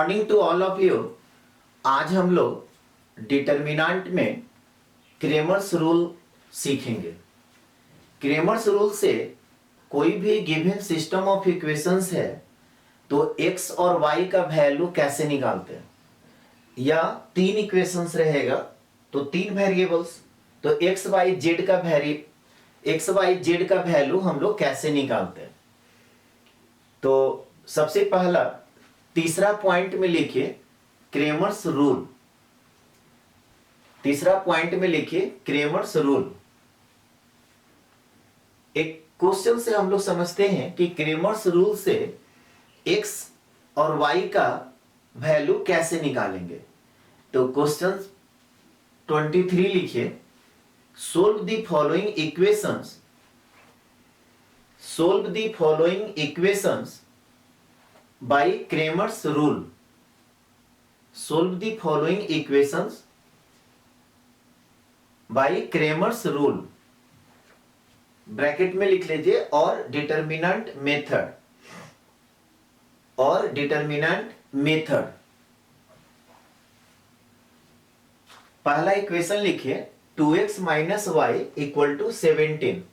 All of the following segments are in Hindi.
Morning to all of you. आज हम लोग डिटर्मिनेंट में क्रेमर्स रूल सीखेंगे। क्रेमर्स रूल से कोई भी गिवन सिस्टम ऑफ इक्वेशंस है तो x और y का वैल्यू कैसे निकालते हैं, या तीन इक्वेशंस रहेगा तो तीन वेरिएबल्स, तो x y z का वैल्यू हम लोग कैसे निकालते हैं। तो सबसे पहला तीसरा पॉइंट में लिखिए क्रेमर्स रूल। तीसरा पॉइंट में लिखिए क्रेमर्स रूल। एक क्वेश्चन से हम लोग समझते हैं कि क्रेमर्स रूल से x और y का वैल्यू कैसे निकालेंगे। तो क्वेश्चन 23 लिखिए, solve the following equations, solve the following equations by Cramer's rule. Solve the following equations by Cramer's rule. Bracket में लिख लीजिए और डिटर्मिनेंट मेथड, और डिटर्मिनेंट मेथड। पहला इक्वेशन लिखिए 2x minus y equal to 17।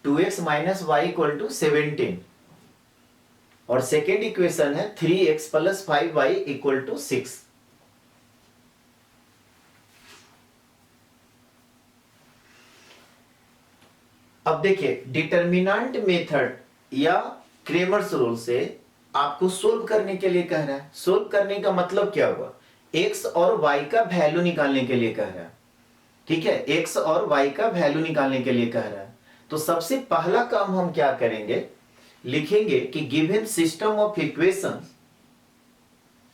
2x minus y equal to 17। और सेकेंड इक्वेशन है 3x plus 5y equal to 6। अब देखिए डिटर्मिनेंट मेथड या क्रेमर्स रूल से आपको सोल्व करने के लिए कह रहा है। सोल्व करने का मतलब क्या हुआ, x और y का वैल्यू निकालने के लिए कह रहा है। ठीक है, x और y का वैल्यू निकालने के लिए कह रहा है। तो सबसे पहला काम हम क्या करेंगे, लिखेंगे कि given system of equations,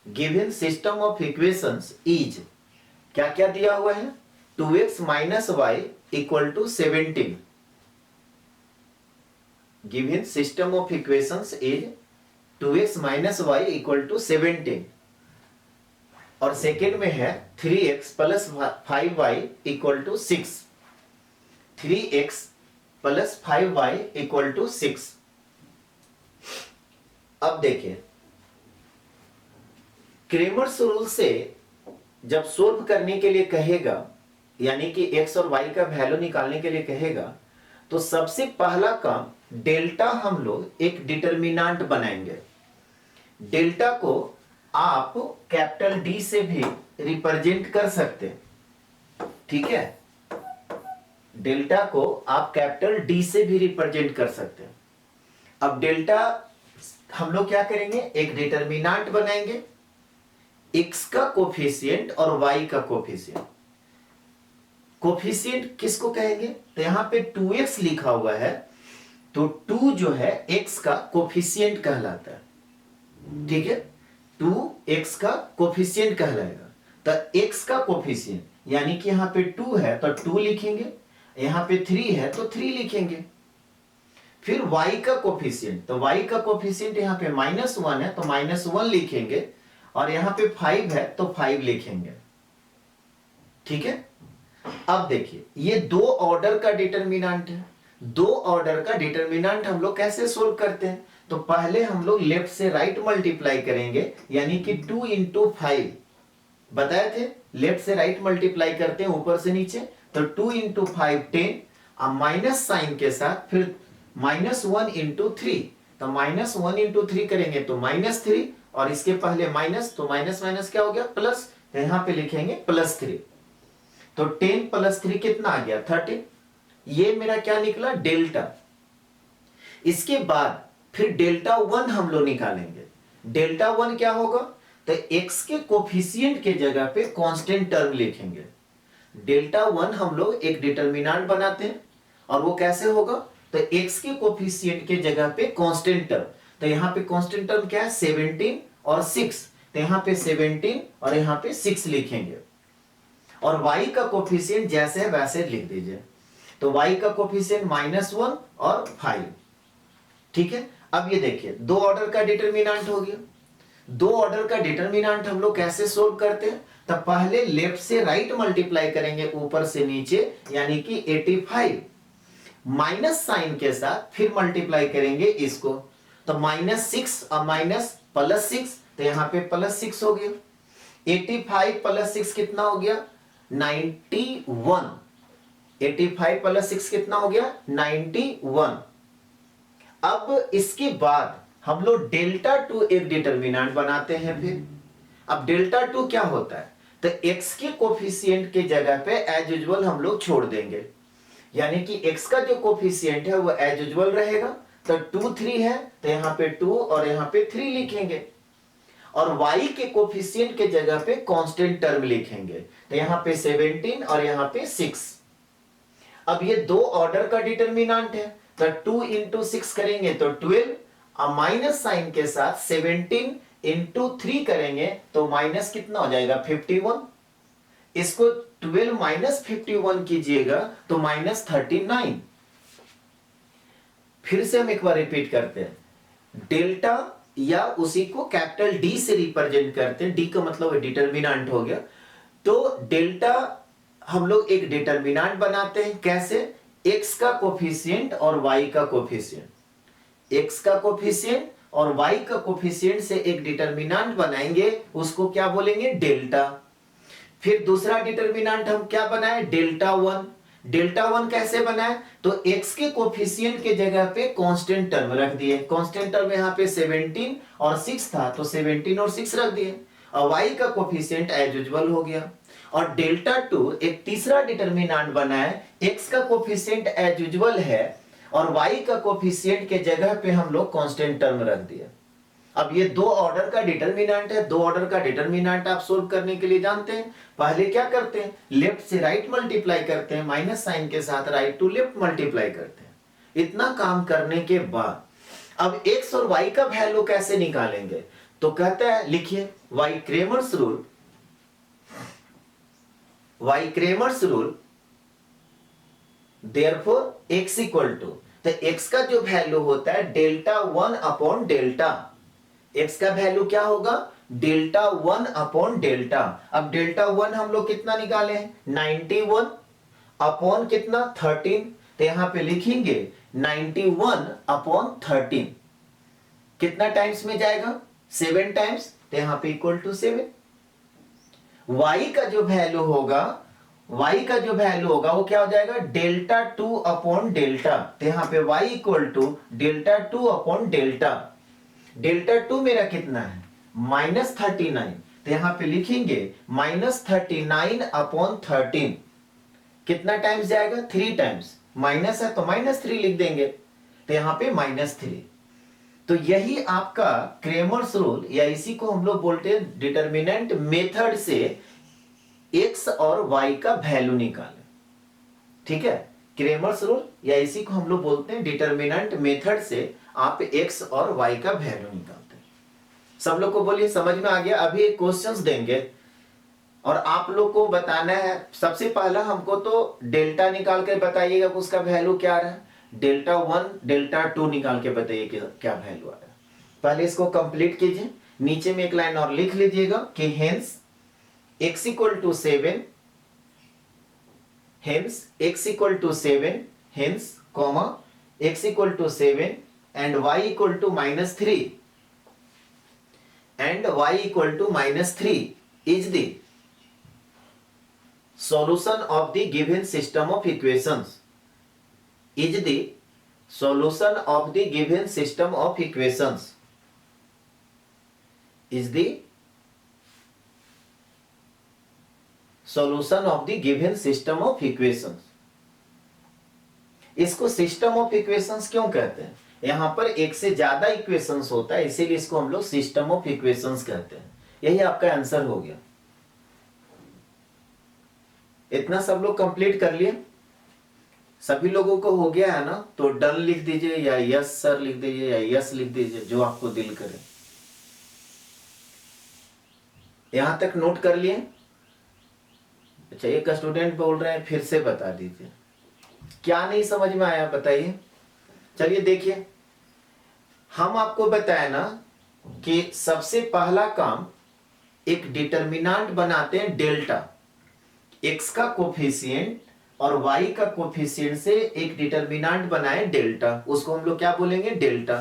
given system of equations is, क्या क्या दिया हुआ है, 2x minus y equal to 17। Given system of equations is 2x minus y equal to 17। और सेकेंड में है 3x plus 5y equal to 6। 3x plus 5y equal to 6। अब देखिए क्रेमर्स रूल से जब सोल्व करने के लिए कहेगा, यानी कि x और y का वैल्यू निकालने के लिए कहेगा, तो सबसे पहला काम डेल्टा हम लोग एक डिटर्मिनेंट बनाएंगे। डेल्टा को आप कैपिटल D से भी रिप्रेजेंट कर सकते हैं। ठीक है, डेल्टा को आप कैपिटल D से भी रिप्रेजेंट कर सकते हैं। अब डेल्टा हम लोग क्या करेंगे, एक डिटर्मिनेंट बनाएंगे, x का कोफिशिएंट और y का कोफिशिएंट। कोफिशिएंट किसको कहेंगे, तो यहां पे 2x लिखा हुआ है, तो 2 जो है x का कोफिशिएंट कहलाता है। ठीक है, 2x का कोफिशिएंट कहलाएगा। तो x का कोफिशिएंट यानी कि यहां पे 2 है तो 2 लिखेंगे, यहां पे 3 है तो 3 लिखेंगे। फिर y का कोफिशिएंट, तो y का कोफिशिएंट यहां पे -1 है तो -1 लिखेंगे, और यहां पे 5 है तो 5 लिखेंगे। ठीक है, अब देखिए ये दो ऑर्डर का डिटर्मिनेंट है। दो ऑर्डर का डिटर्मिनेंट हम लोग कैसे सोल्व करते हैं, तो पहले हम लोग लेफ्ट से राइट मल्टीप्लाई करेंगे, यानी कि 2 इंटू 5 बताए थे, लेफ्ट से राइट मल्टीप्लाई करते हैं ऊपर से नीचे, तो 2 इंटू 5 10, अब माइनस साइन के साथ फिर -1 इंटू 3, तो -1 इंटू 3 करेंगे तो -3, और इसके पहले माइनस, तो माइनस माइनस क्या हो गया प्लस, तो यहां पे लिखेंगे +3। तो 10 प्लस 3 कितना आ गया 13। ये मेरा क्या निकला डेल्टा। इसके बाद फिर डेल्टा 1 हम लोग निकालेंगे। डेल्टा 1 क्या होगा, तो x के कोफिशिएंट के जगह पे कांस्टेंट टर्म लिखेंगे। डेल्टा 1 हम लोग एक डिटर्मिनेंट बनाते हैं, और वो कैसे होगा, तो x के कोफिशिएंट के जगह पे कांस्टेंट टर्म, तो यहां पे कांस्टेंट टर्म क्या है 17 और 6, तो यहां पे 17 और यहां पे 6 लिखेंगे। और y का कोफिशिएंट जैसे है वैसे लिख दीजिए, तो y का कोफिशिएंट -1 और 5। ठीक है, अब ये देखिए दो ऑर्डर का डिटर्मिनेंट हो गया। दो ऑर्डर का डिटर्मिनेंट हम लोग कैसे सोल्व करते हैं, तब पहले लेफ्ट से राइट मल्टीप्लाई करेंगे ऊपर से नीचे, यानी कि 85, माइनस साइन के साथ फिर मल्टीप्लाई करेंगे इसको, तो -6 और +6, तो यहां पे +6 हो गया। 85 + 6 कितना हो गया? 91। 85 + 6 कितना हो गया? 91। अब इसके बाद हम लोग डेल्टा टू एक डिटर्मिनेंट बनाते हैं। फिर अब डेल्टा टू क्या होता है? तो x के कोफिशिएंट के जगह पे एज यूजुअल हम लोग छोड़ देंगे, यानी कि x का जो कोफिशिएंट है वो एज यूजुअल रहेगा। तो 2 3 है, तो यहां पे 2 और यहां पे 3 लिखेंगे, और y के कोफिशिएंट के जगह पे कांस्टेंट टर्म लिखेंगे। तो यहां पे 17 और यहां पे 6। अब ये दो ऑर्डर का डिटर्मिनेंट है, तो 2 × 6 करेंगे तो 12, और माइनस साइन के साथ 17 × 3 करेंगे तो माइनस कितना हो जाएगा? 51। इसको 12 - 51 कीजिएगा तो -39। फिर से हम एक बार रिपीट करते हैं, डेल्टा या उसी को कैपिटल डी से रिप्रेजेंट करते हैं। डी का मतलब डिटर्मिनेंट हो गया। तो डेल्टा हम लोग एक डिटर्मिनेंट बनाते हैं। कैसे? x का कोफिशिएंट और y का कोफिशिएंट, x का कोफिशिएंट और y का कोफिशिएंट से एक डिटर्मिनेंट बनाएंगे, उसको क्या बोलेंगे? डेल्टा। फिर दूसरा डिटर्मिनेंट हम क्या बनाए? डेल्टा 1। डेल्टा 1 कैसे बनाए? तो x के कोफिशिएंट के जगह पे कांस्टेंट टर्म रख दिए। कांस्टेंट टर्म यहाँ पे 17 और 6 था, तो 17 और 6 रख दिए, और y का कोफिशिएंट एज यूजुअल हो गया। और डेल्टा 2 एक तीसरा डिटर्मिनेंट बनाए, x का कोफिशिएंट एज यूजुअल है और y का कोफिशिएंट के जगह पे हम लोग कांस्टेंट टर्म रख दिया। अब ये दो ऑर्डर का डिटर्मिनेंट है। दो ऑर्डर का डिटर्मिनेंट आप सोल्व करने के लिए जानते हैं, पहले क्या करते हैं? लेफ्ट से राइट मल्टीप्लाई करते हैं, माइनस साइन के साथ राइट टू लेफ्ट मल्टीप्लाई करते हैं। इतना काम करने के बाद अब x और y का वैल्यू कैसे निकालेंगे? तो कहता है, लिखिए y Cramer's rule. y Cramer's rule, therefore x equal to, तो x का जो वैल्यू होता है डेल्टा 1 अपॉन डेल्टा। x का वैल्यू क्या होगा? Delta 1 upon delta. अब डेल्टा 1 हम लोग कितना निकाले हैं? 91 अपॉन कितना? 13। तो यहां पे लिखेंगे 91 अपॉन 13। कितना टाइम्स में जाएगा? 7 टाइम्स, तो यहां पे इक्वल टू 7। y का जो वैल्यू होगा, y का जो वैल्यू होगा वो क्या हो जाएगा? Delta 2 upon delta. तो यहां पे y equal to delta 2 upon delta. Delta 2 मेरा कितना है? -39। तो यहां पे लिखेंगे -39 अपॉन 13। कितना टाइम्स जाएगा? 3 टाइम्स। माइनस है तो -3 लिख देंगे, तो यहां पे -3। तो यही आपका क्रेमर्स रूल, या इसी को हम लोग बोलते हैं डिटर्मिनेंट मेथड से x और y का वैल्यू निकालें। ठीक है, क्रेमर्स रूल या इसी को हम लोग बोलते हैं डिटर्मिनेंट मेथड से आप x और y का वैल्यू निकालते हैं। सब लोग को बोलिए समझ में आ गया? अभी एक क्वेश्चंस देंगे और आप लोग को बताना है। सबसे पहला हमको तो डेल्टा निकाल कर बताइएगा उसका वैल्यू क्या रहा है। डेल्टा 1 डेल्टा 2 निकाल के बताइए कि क्या वैल्यू आ रहा है। पहले इसको कंप्लीट कीजिए, नीचे में एक लाइन और लिख लीजिएगा कि hence x equal to 7, hence x equal to 7, hence comma x equal to 7 and y equal to -3 and y equal to -3 is the solution of the given system of equations, is the solution of the given system of equations, is the solution of the given system of equations। इसको सिस्टम ऑफ इक्वेशंस क्यों कहते हैं? यहां पर एक से ज्यादा इक्वेशंस होता है, इसीलिए इसको हम लोग सिस्टम ऑफ इक्वेशंस कहते हैं। यही आपका आंसर हो गया। इतना सब लोग कंप्लीट कर लिए? सभी लोगों को हो गया है ना? तो डन लिख दीजिए या यस सर लिख दीजिए या यस लिख दीजिए, जो आपको दिल करे। यहां तक नोट कर लिए? अच्छा, एक स्टूडेंट बोल रहे हैं फिर से बता दीजिए, क्या नहीं समझ में आया बताइए। चलिए देखिए, हम आपको बताया ना कि सबसे पहला काम एक डिटर्मिनेंट बनाते हैं डेल्टा। x का कोफिशिएंट और y का कोफिशिएंट से एक डिटर्मिनेंट बनाए डेल्टा, उसको हम लोग क्या बोलेंगे? डेल्टा।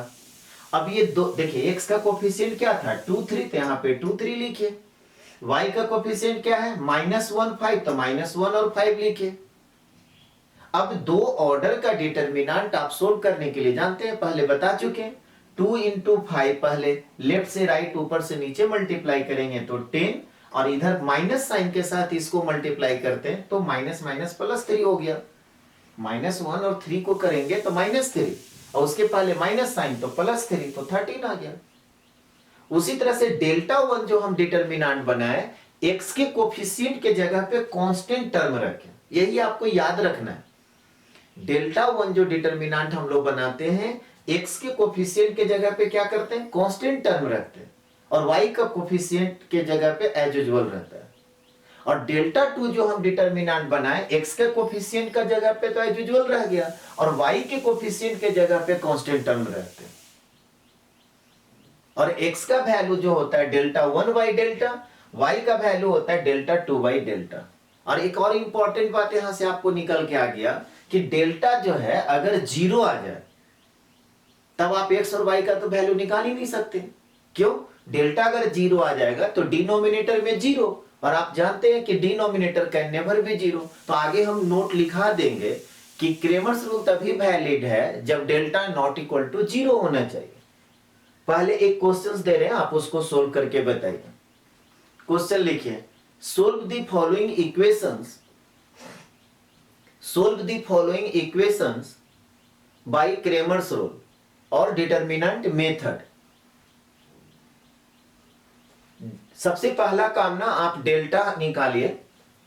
अब ये दो देखिए, x का कोफिशिएंट क्या था 2 3, तो यहाँ पे 2 3 लिखिए। y का कोफिशिएंट क्या है -1 5, तो -1 और 5 लिखिए। अब दो ऑर्डर का डिटरमिनेंट आप सोल्व करने के लिए जानते हैं, पहले बता चुके हैं। 2 इंटू 5 पहले लेफ्ट से राइट ऊपर से नीचे मल्टीप्लाई करेंगे तो 10, और इधर माइनस साइन के साथ इसको मल्टीप्लाई करते हैं तो माइनस माइनस प्लस 3 हो गया। -1 और 3 को करेंगे तो -3, और उसके पहले माइनस साइन तो +3, तो 13 आ गया। उसी तरह से डेल्टा 1 जो हम डिटरमिनेंट बनाए, x के कोफिशिएंट के जगह पे कांस्टेंट टर्म रखें, यही आपको याद रखना है। डेल्टा 1 जो डिटरमिनेंट हम लोग बनाते हैं, x के कोफिशिएंट के जगह पे क्या करते हैं कांस्टेंट टर्म रखते हैं, और y का कोफिशिएंट के जगह पे एज यूजुअल रहता है। और डेल्टा 2 जो हम डिटरमिनेंट बनाए, x के कोफिशिएंट का जगह पे तो एज यूजुअल रह गया, और y के कोफिशिएंट के जगह पे कांस्टेंट टर्म रहते हैं। और x का वैल्यू जो होता है डेल्टा 1 बाई डेल्टा, y का वैल्यू होता है डेल्टा 2 बाई डेल्टा। और एक और इंपॉर्टेंट बात यहां से आपको निकल के आ गया कि डेल्टा जो है अगर 0 आ जाए तब आप x और y का तो वैल्यू निकाल ही नहीं सकते। क्यों? डेल्टा अगर 0 आ जाएगा तो डिनोमिनेटर में 0, और आप जानते हैं कि डिनोमिनेटर कैन नेवर बी 0। तो आगे हम नोट लिखा देंगे कि क्रेमर्स रूल तभी वैलिड है जब डेल्टा नॉट इक्वल टू 0 होना चाहिए। पहले एक क्वेश्चन दे रहे हैं, आप उसको सोल्व करके बताइए। क्वेश्चन लिखिए, solve the following equations, solve the following equations bye Cramer's rule और डिटरमिनेंट मेथड। सबसे पहला काम ना आप डेल्टा निकालिए।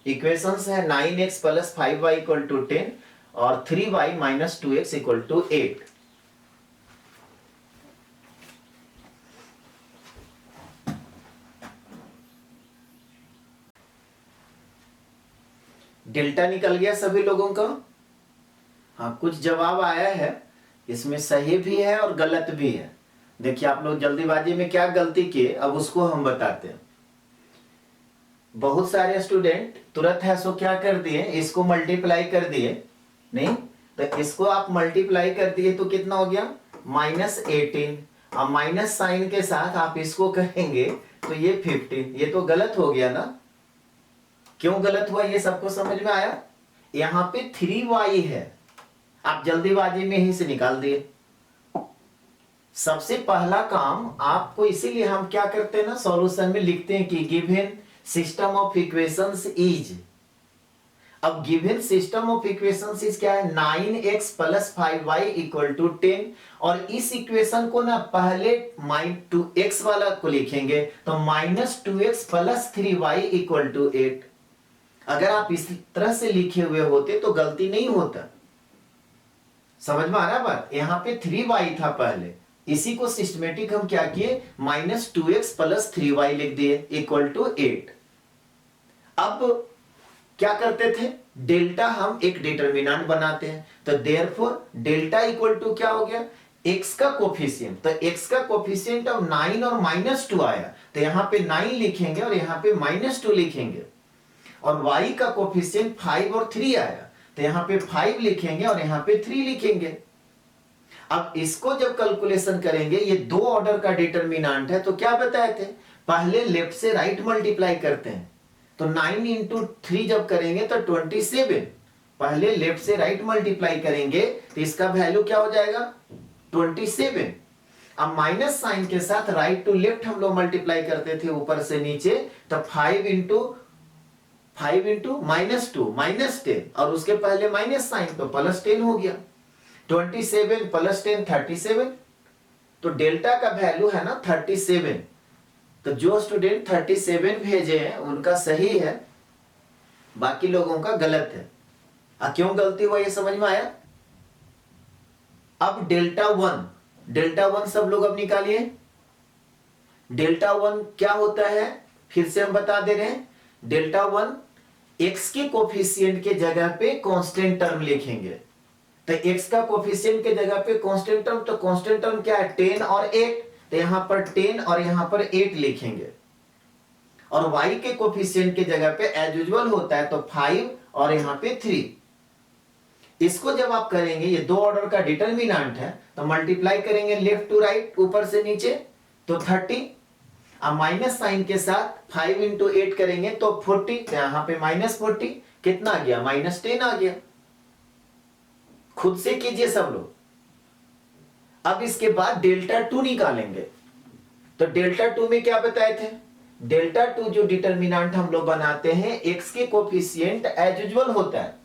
इक्वेशंस है 9x + 5y = 10 और 3y - 2x = 8। डेल्टा निकल गया सभी लोगों का? हाँ, कुछ जवाब आया है, इसमें सही भी है और गलत भी है। देखिए आप लोग जल्दीबाजी में क्या गलती किए, अब उसको हम बताते हैं। बहुत सारे स्टूडेंट तुरंत है सो क्या कर दिए, इसको मल्टीप्लाई कर दिए। नहीं तो इसको आप मल्टीप्लाई कर दिए तो कितना हो गया -18, अब माइनस साइन के साथ आप इसको करेंगे तो ये 15। ये तो गलत हो गया ना। क्यों गलत हुआ ये सबको समझ में आया? यहां पे 3y है, आप जल्दीबाजी में ही से निकाल दिए। सबसे पहला काम आपको, इसीलिए हम क्या करते हैं ना सॉल्यूशन में लिखते हैं कि given system of equations is. अब given system of equations is क्या है 9x + 5y = 10, और इस इक्वेशन को ना पहले -2x वाला को लिखेंगे तो -2x + 3y = 8। अगर आप इस तरह से लिखे हुए होते तो गलती नहीं होता। समझ में आ रहा बात? यहां पे 3y था पहले, इसी को सिस्टमेटिक हम क्या किए -2x + 3y लिख दिए = 8। अब क्या करते थे, डेल्टा हम एक डिटरमिनेंट बनाते हैं, तो देयरफॉर डेल्टा = क्या हो गया x का कोफिशिएंट। तो x का कोफिशिएंट अब 9 और -2 आया, तो यहां पे 9 लिखेंगे और यहां पे -2 लिखेंगे। और y का कोफिशिएंट 5 और 3 आया, तो यहां पे 5 लिखेंगे और यहां पे 3 लिखेंगे। अब इसको जब कैलकुलेशन करेंगे, ये दो ऑर्डर का डिटरमिनेंट है, तो क्या बताए थे पहले लेफ्ट से राइट मल्टीप्लाई करते हैं, तो 9 × 3 जब करेंगे तो 27। पहले लेफ्ट से राइट मल्टीप्लाई करेंगे तो इसका वैल्यू क्या हो जाएगा 27। अब माइनस साइन के साथ राइट टू लेफ्ट हम लोग मल्टीप्लाई करते थे ऊपर से नीचे, तो 5 × -2 -10, और उसके पहले माइनस साइन तो +10 हो गया। 27 + 10 37, तो डेल्टा का वैल्यू है ना 37। तो जो स्टूडेंट 37 भेजे हैं उनका सही है, बाकी लोगों का गलत है। क्यों गलती हुआ ये समझ में आया? अब डेल्टा 1 सब लोग अब निकालिए। डेल्टा 1 क्या होता है फिर से हम बता दे रहे हैं। डेल्टा 1 x के कोफिशिएंट के जगह पे कांस्टेंट टर्म लिखेंगे, तो x का कोफिशिएंट के जगह पे कांस्टेंट टर्म, तो कांस्टेंट टर्म क्या है 10 और 8, तो यहां पर 10 और यहां पर 8 लिखेंगे। और y के कोफिशिएंट के जगह पे एज यूजुअल होता है तो 5 और यहां पे 3। इसको जब आप करेंगे, ये दो ऑर्डर का डिटर्मिनेंट है, तो मल्टीप्लाई करेंगे लेफ्ट टू राइट, ऊपर से नीचे, तो 30। अब माइनस साइन के साथ 5 इंटू 8 करेंगे तो 40, तो यहां पे -40 कितना आ गया, -10 आ गया। खुद से कीजिए सब लोग। अब इसके बाद डेल्टा 2 निकालेंगे, तो डेल्टा 2 में क्या बताए थे, डेल्टा 2 जो डिटर्मिनेंट हम लोग बनाते हैं, x के कोफिशिएंट एज यूजुअल होता है।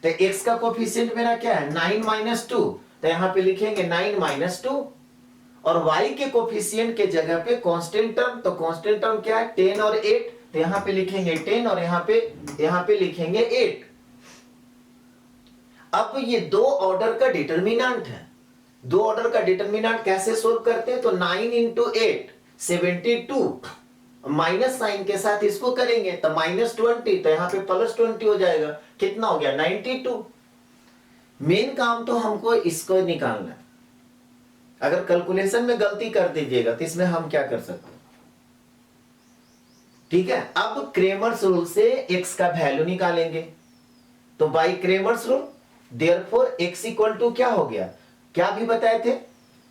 तो x का कोफिशिएंट मेरा क्या है, 9 - 2, तो यहां पे लिखेंगे 9 - 2। और y के कोफिशिएंट के जगह पे कांस्टेंट टर्म, तो कांस्टेंट टर्म क्या है, 10 और 8, तो यहां पे लिखेंगे 10 और यहां पे लिखेंगे 8। अब ये दो ऑर्डर का डिटर्मिनेंट है, दो ऑर्डर का डिटर्मिनेंट कैसे सोल्व करते हैं, तो 9 × 8 72, माइनस साइन के साथ इसको करेंगे तो -20, तो यहां पे +20 हो जाएगा, कितना हो गया, 92। मेन काम तो हमको इसको निकालना है। अगर कैलकुलेशन में गलती कर दीजिएगा तो इसमें हम क्या कर सकते हैं, ठीक है। अब क्रेमर्स रूल से x का वैल्यू निकालेंगे, तो by Cramer's rule therefore x equal to क्या हो गया, क्या भी बताए थे,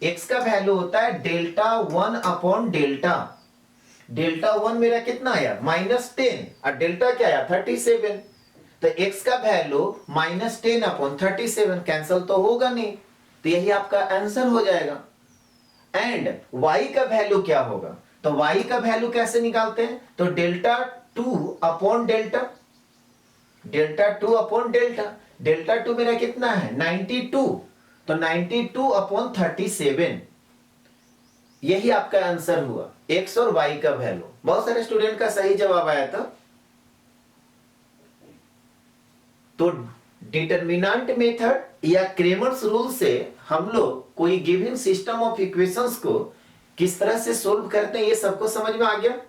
x का वैल्यू होता है डेल्टा 1 अपॉन डेल्टा। डेल्टा 1 मेरा कितना आया, -10, और डेल्टा क्या आया, 37। तो x का वैल्यू -10 अपॉन 37, कैंसिल तो होगा नहीं, तो यही आपका आंसर हो जाएगा। एंड y का वैल्यू क्या होगा, तो y का वैल्यू कैसे निकालते हैं, तो delta 2 upon delta, delta 2 upon delta, delta 2 मेरा कितना है, 92, तो 92 अपॉन 37, यही आपका आंसर हुआ, x और y का वैल्यू। बहुत सारे स्टूडेंट का सही जवाब आया था। तो डिटर्मिनेंट मेथड या क्रेमर्स रूल से हम लोग कोई गिवन सिस्टम ऑफ इक्वेशंस को किस तरह से सोल्व करते हैं, ये सबको समझ में आ गया।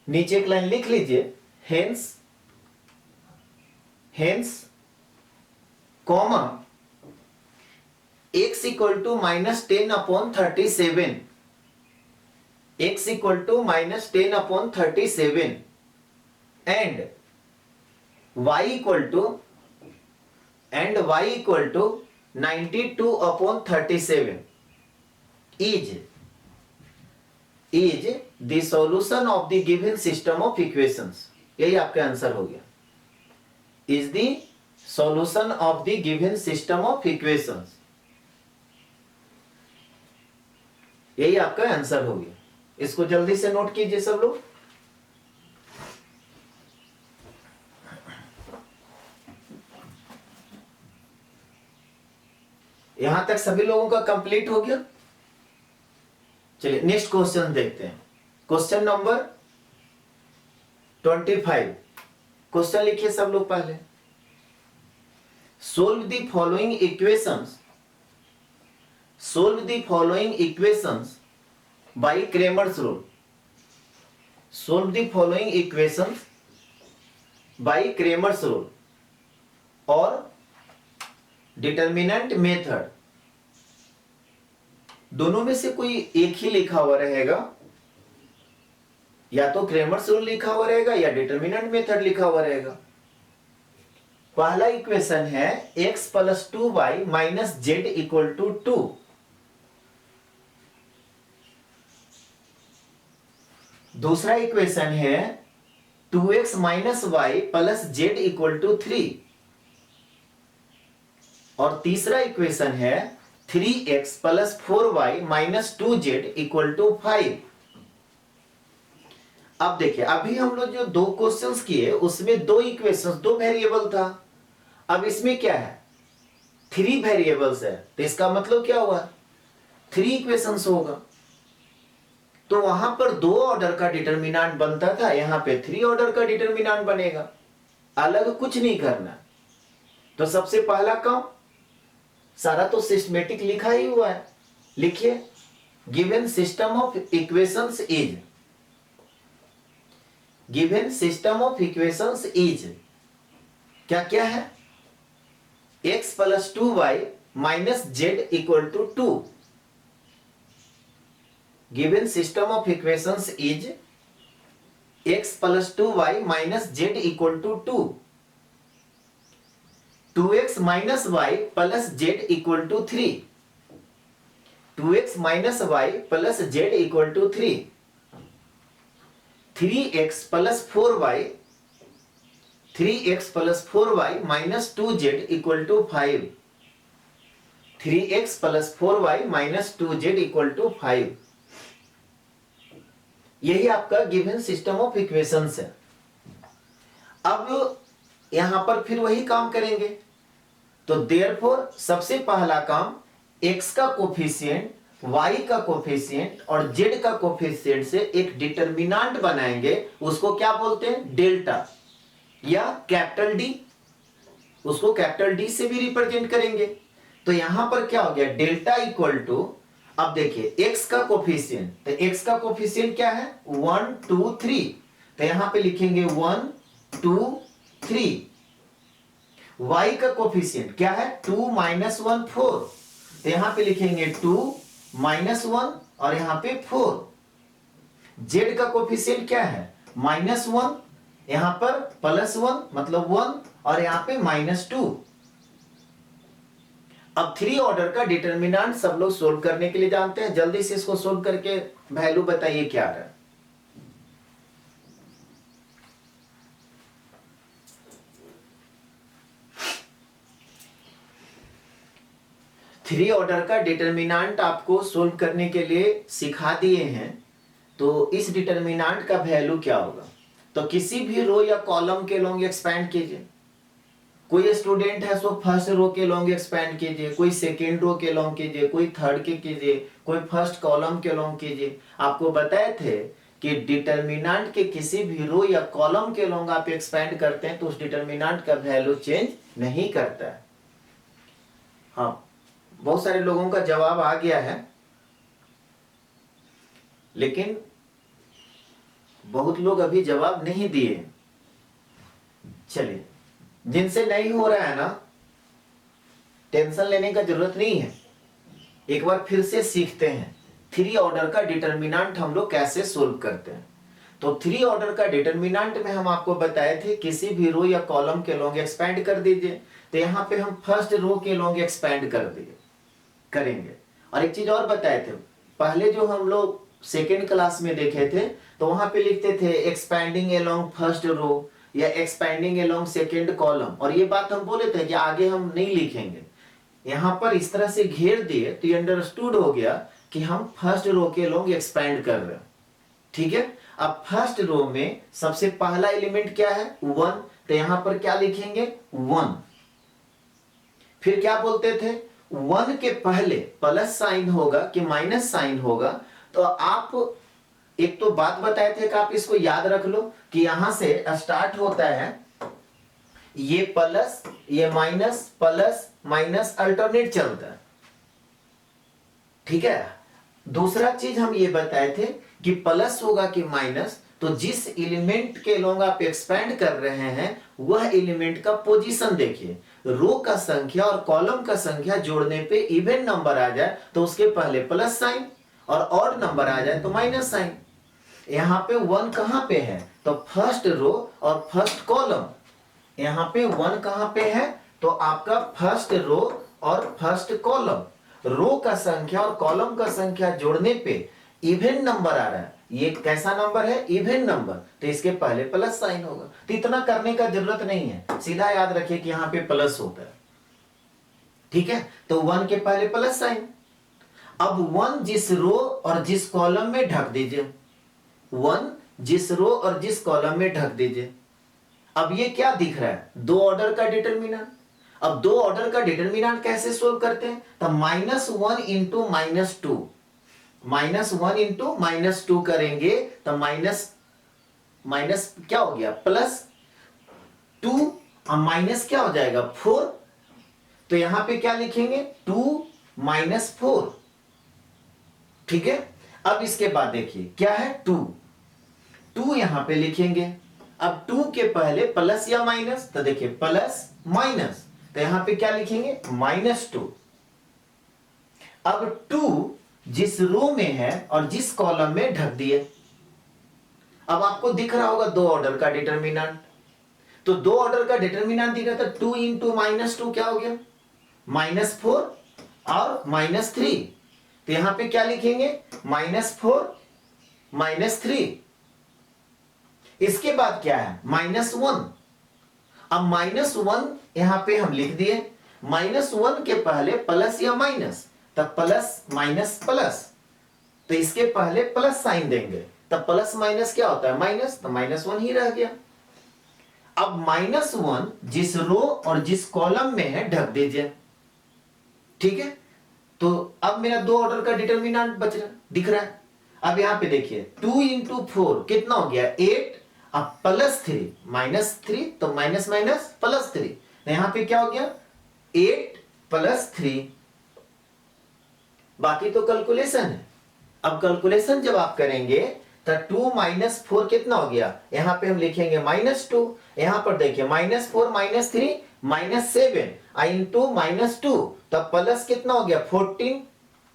नीचे एक लाइन लिख लीजिए, hence comma x equal to -10 upon 37, x equal to -10 upon 37, and y equal to 92 upon 37 is the solution of the given system of equations. यही आपका आंसर हो गया, is the solution of the given system of equations, यही आपका आंसर हो गया। इसको जल्दी से नोट कीजिए सब लोग। यहां तक सभी लोगों का कंप्लीट हो गया। चलिए नेक्स्ट क्वेश्चन देखते हैं। Question number 25। क्वेश्चन लिखिए सब लोग पहले। Solve the following equations bye Cramer's rule. Solve the following equations bye Cramer's rule और डिटर्मिनेंट मेथड, दोनों में से कोई एक ही लिखा हुआ रहेगा, या तो क्रेमर्स रूल लिखा हुआ रहेगा या डिटर्मिनेंट मेथड लिखा हुआ रहेगा। पहला इक्वेशन है x + 2y - z = 2। दूसरा इक्वेशन है 2x - y + z = 3। और तीसरा इक्वेशन है 3x + 4y - 2z = 5। अब देखिए, अभी हम लोग जो दो क्वेश्चंस किए उसमें दो इक्वेशंस, दो वेरिएबल था। अब इसमें क्या है, 3 वेरिएबल्स है, तो इसका मतलब क्या हुआ, 3 इक्वेशंस होगा। तो वहां पर 2 ऑर्डर का डिटर्मिनेंट बनता था, यहां पे 3 ऑर्डर का डिटर्मिनेंट बनेगा, अलग कुछ नहीं करना। तो सबसे पहला काम, सारा तो सिस्टमेटिक लिखा ही हुआ है, लिखिए given system of equations is, given system of equations is क्या क्या है, x + 2y - z = 2। Given system of equations is x + 2y - z = 2। 2x minus y plus z equal to 3, 2x minus y plus z equal to 3, 3x plus 4y, 3x plus 4y minus 2z equal to 5, 3x plus 4y minus 2z equal to 5। यही आपका गिवन सिस्टम ऑफ इक्वेशंस है। अब यहां पर फिर वही काम करेंगे, तो देयरफॉर सबसे पहला काम x का कोफिशिएंट, y का कोफिशिएंट और z का कोफिशिएंट से एक डिटरमिनेंट बनाएंगे, उसको क्या बोलते हैं, डेल्टा या कैपिटल डी, उसको कैपिटल डी से भी रिप्रेजेंट करेंगे। तो यहां पर क्या हो गया, डेल्टा इक्वल टू, अब देखिए x का कोफिशिएंट, तो x का कोफिशिएंट क्या है 1 2 3, तो यहां पे लिखेंगे 1 2 3। y का कोफिशिएंट क्या है 2 माइनस 1 4, तो यहां पे लिखेंगे 2 माइनस 1 और यहां पे 4। z का कोफिशिएंट क्या है -1, यहां पर +1 मतलब 1 और यहां पे -2। अब 3 ऑर्डर का डिटरमिनेंट सब लोग सोल्व करने के लिए जानते हैं, जल्दी से इसको सोल्व करके वैल्यू बताइए क्या आ रहा है। थ्री ऑर्डर का डिटरमिनेंट आपको सोल्व करने के लिए सिखा दिए हैं, तो इस डिटरमिनेंट का वैल्यू क्या होगा। तो किसी भी रो या कॉलम के लॉन्ग एक्सपैंड कीजिए, कोई स्टूडेंट है सो फर्स्ट रो के लॉन्ग एक्सपैंड कीजिए, कोई सेकेंड रो के लॉन्ग कीजिए, कोई थर्ड के कीजिए, कोई फर्स्ट कॉलम के लॉन्ग कीजिए। आपको बताए थे कि डिटरमिनेंट के किसी भी रो या कॉलम के लॉन्ग आप एक्सपैंड करते हैं तो उस डिटरमिनेंट का वैल्यू चेंज नहीं करता है। हाँ, बहुत सारे लोगों का जवाब आ गया है, लेकिन बहुत लोग अभी जवाब नहीं दिए। चलिए, जिनसे नहीं हो रहा है ना, टेंशन लेने का जरूरत नहीं है, एक बार फिर से सीखते हैं थ्री ऑर्डर का डिटरमिनेंट हम लोग कैसे सोल्व करते हैं। तो थ्री ऑर्डर का डिटरमिनेंट में हम आपको बताए थे किसी भी रो या कॉलम के लॉन्ग एक्सपैंड कर दीजिए, तो यहां पे हम फर्स्ट रो के लॉन्ग एक्सपैंड करेंगे। और एक चीज और बताए थे, पहले जो हम लोग सेकेंड क्लास में देखे थे, तो वहां पे लिखते थे एक्सपैंडिंग अलोंग फर्स्ट रो या एक्सपैंडिंग अलोंग सेकेंड कॉलम, और ये बात हम बोले थे कि आगे हम नहीं लिखेंगे। यहां पर इस तरह से घेर दिए तो ये अंडरस्टूड हो गया कि हम फर्स्ट रो के लॉन्ग एक्सपैंड कर रहे हैं। ठीक है, अब फर्स्ट रो में सबसे पहला एलिमेंट क्या है 1, तो यहां पर क्या लिखेंगे 1। फिर क्या बोलते थे 1 के पहले प्लस साइन होगा कि माइनस साइन होगा, तो आप एक तो बात बताए थे कि आप इसको याद रख लो कि यहां से स्टार्ट होता है ये प्लस ये माइनस प्लस माइनस अल्टरनेट चलता है। ठीक है, दूसरा चीज हम ये बताए थे कि प्लस होगा कि माइनस, तो जिस एलिमेंट के लॉन्ग आप एक्सपैंड कर रहे हैं वह एलिमेंट का पोजीशन देखिए, रो का संख्या और कॉलम का संख्या जोड़ने पे इवन नंबर आ जाए तो उसके पहले प्लस साइन, और ऑड नंबर आ जाए तो माइनस साइन। यहां पे 1 कहां पे है, तो फर्स्ट रो और फर्स्ट कॉलम। यहां पे 1 कहां पे है, तो आपका फर्स्ट रो और फर्स्ट कॉलम, रो का संख्या और कॉलम का संख्या जोड़ने पे इवन नंबर आ रहा है। ये कैसा नंबर है, इवन नंबर, तो इसके पहले प्लस साइन होगा। तो इतना करने का जरूरत नहीं है, सीधा याद रखिए कि यहां पे प्लस होता है। ठीक है, तो 1 के पहले प्लस साइन। अब 1 जिस रो और जिस कॉलम में ढक दीजिए, 1 जिस रो और जिस कॉलम में ढक दीजिए। अब ये क्या दिख रहा है, दो ऑर्डर का डिटरमिनेंट। अब दो ऑर्डर का डिटरमिनेंट कैसे सोल्व करते हैं, तो -1 इंटू -2, -1 इंटू -2 करेंगे तो माइनस क्या हो गया +2, और माइनस क्या हो जाएगा 4, तो यहां पे क्या लिखेंगे 2 - 4। ठीक है, अब इसके बाद देखिए क्या है 2 यहां पे लिखेंगे। अब 2 के पहले प्लस या माइनस, तो देखिए प्लस माइनस, तो यहां पे क्या लिखेंगे -2। अब 2 जिस रो में है और जिस कॉलम में ढक दिए। अब आपको दिख रहा होगा दो ऑर्डर का डिटरमिनेंट, तो दो ऑर्डर का डिटर्मिनेंट दिख रहा था, 2 इंटू -2 क्या हो गया, -4 और -3। तो यहां पे क्या लिखेंगे, -4 -3। इसके बाद क्या है, -1। अब -1 यहां पे हम लिख दिए, -1 के पहले प्लस या माइनस, तब प्लस माइनस प्लस, तो इसके पहले प्लस साइन देंगे, तब प्लस माइनस क्या होता है, माइनस, तो -1 ही रह गया। अब -1 जिस रो और जिस कॉलम में है ढक दीजिए, ठीक है। तो अब मेरा दो ऑर्डर का डिटर्मिनेंट बच रहा दिख रहा है। अब यहां पे देखिए 2 इंटू 4 कितना हो गया, 8। अब +3 -3, तो माइनस माइनस +3, तो यहां पे क्या हो गया, 8 + 3। बाकी तो कैलकुलेशन है। अब कैलकुलेशन जब आप करेंगे तो 2 - 4 कितना हो गया, यहां पे हम लिखेंगे -2। यहां पर देखिए -4 -3 -7 इंटू -2, तब प्लस कितना हो गया, 14।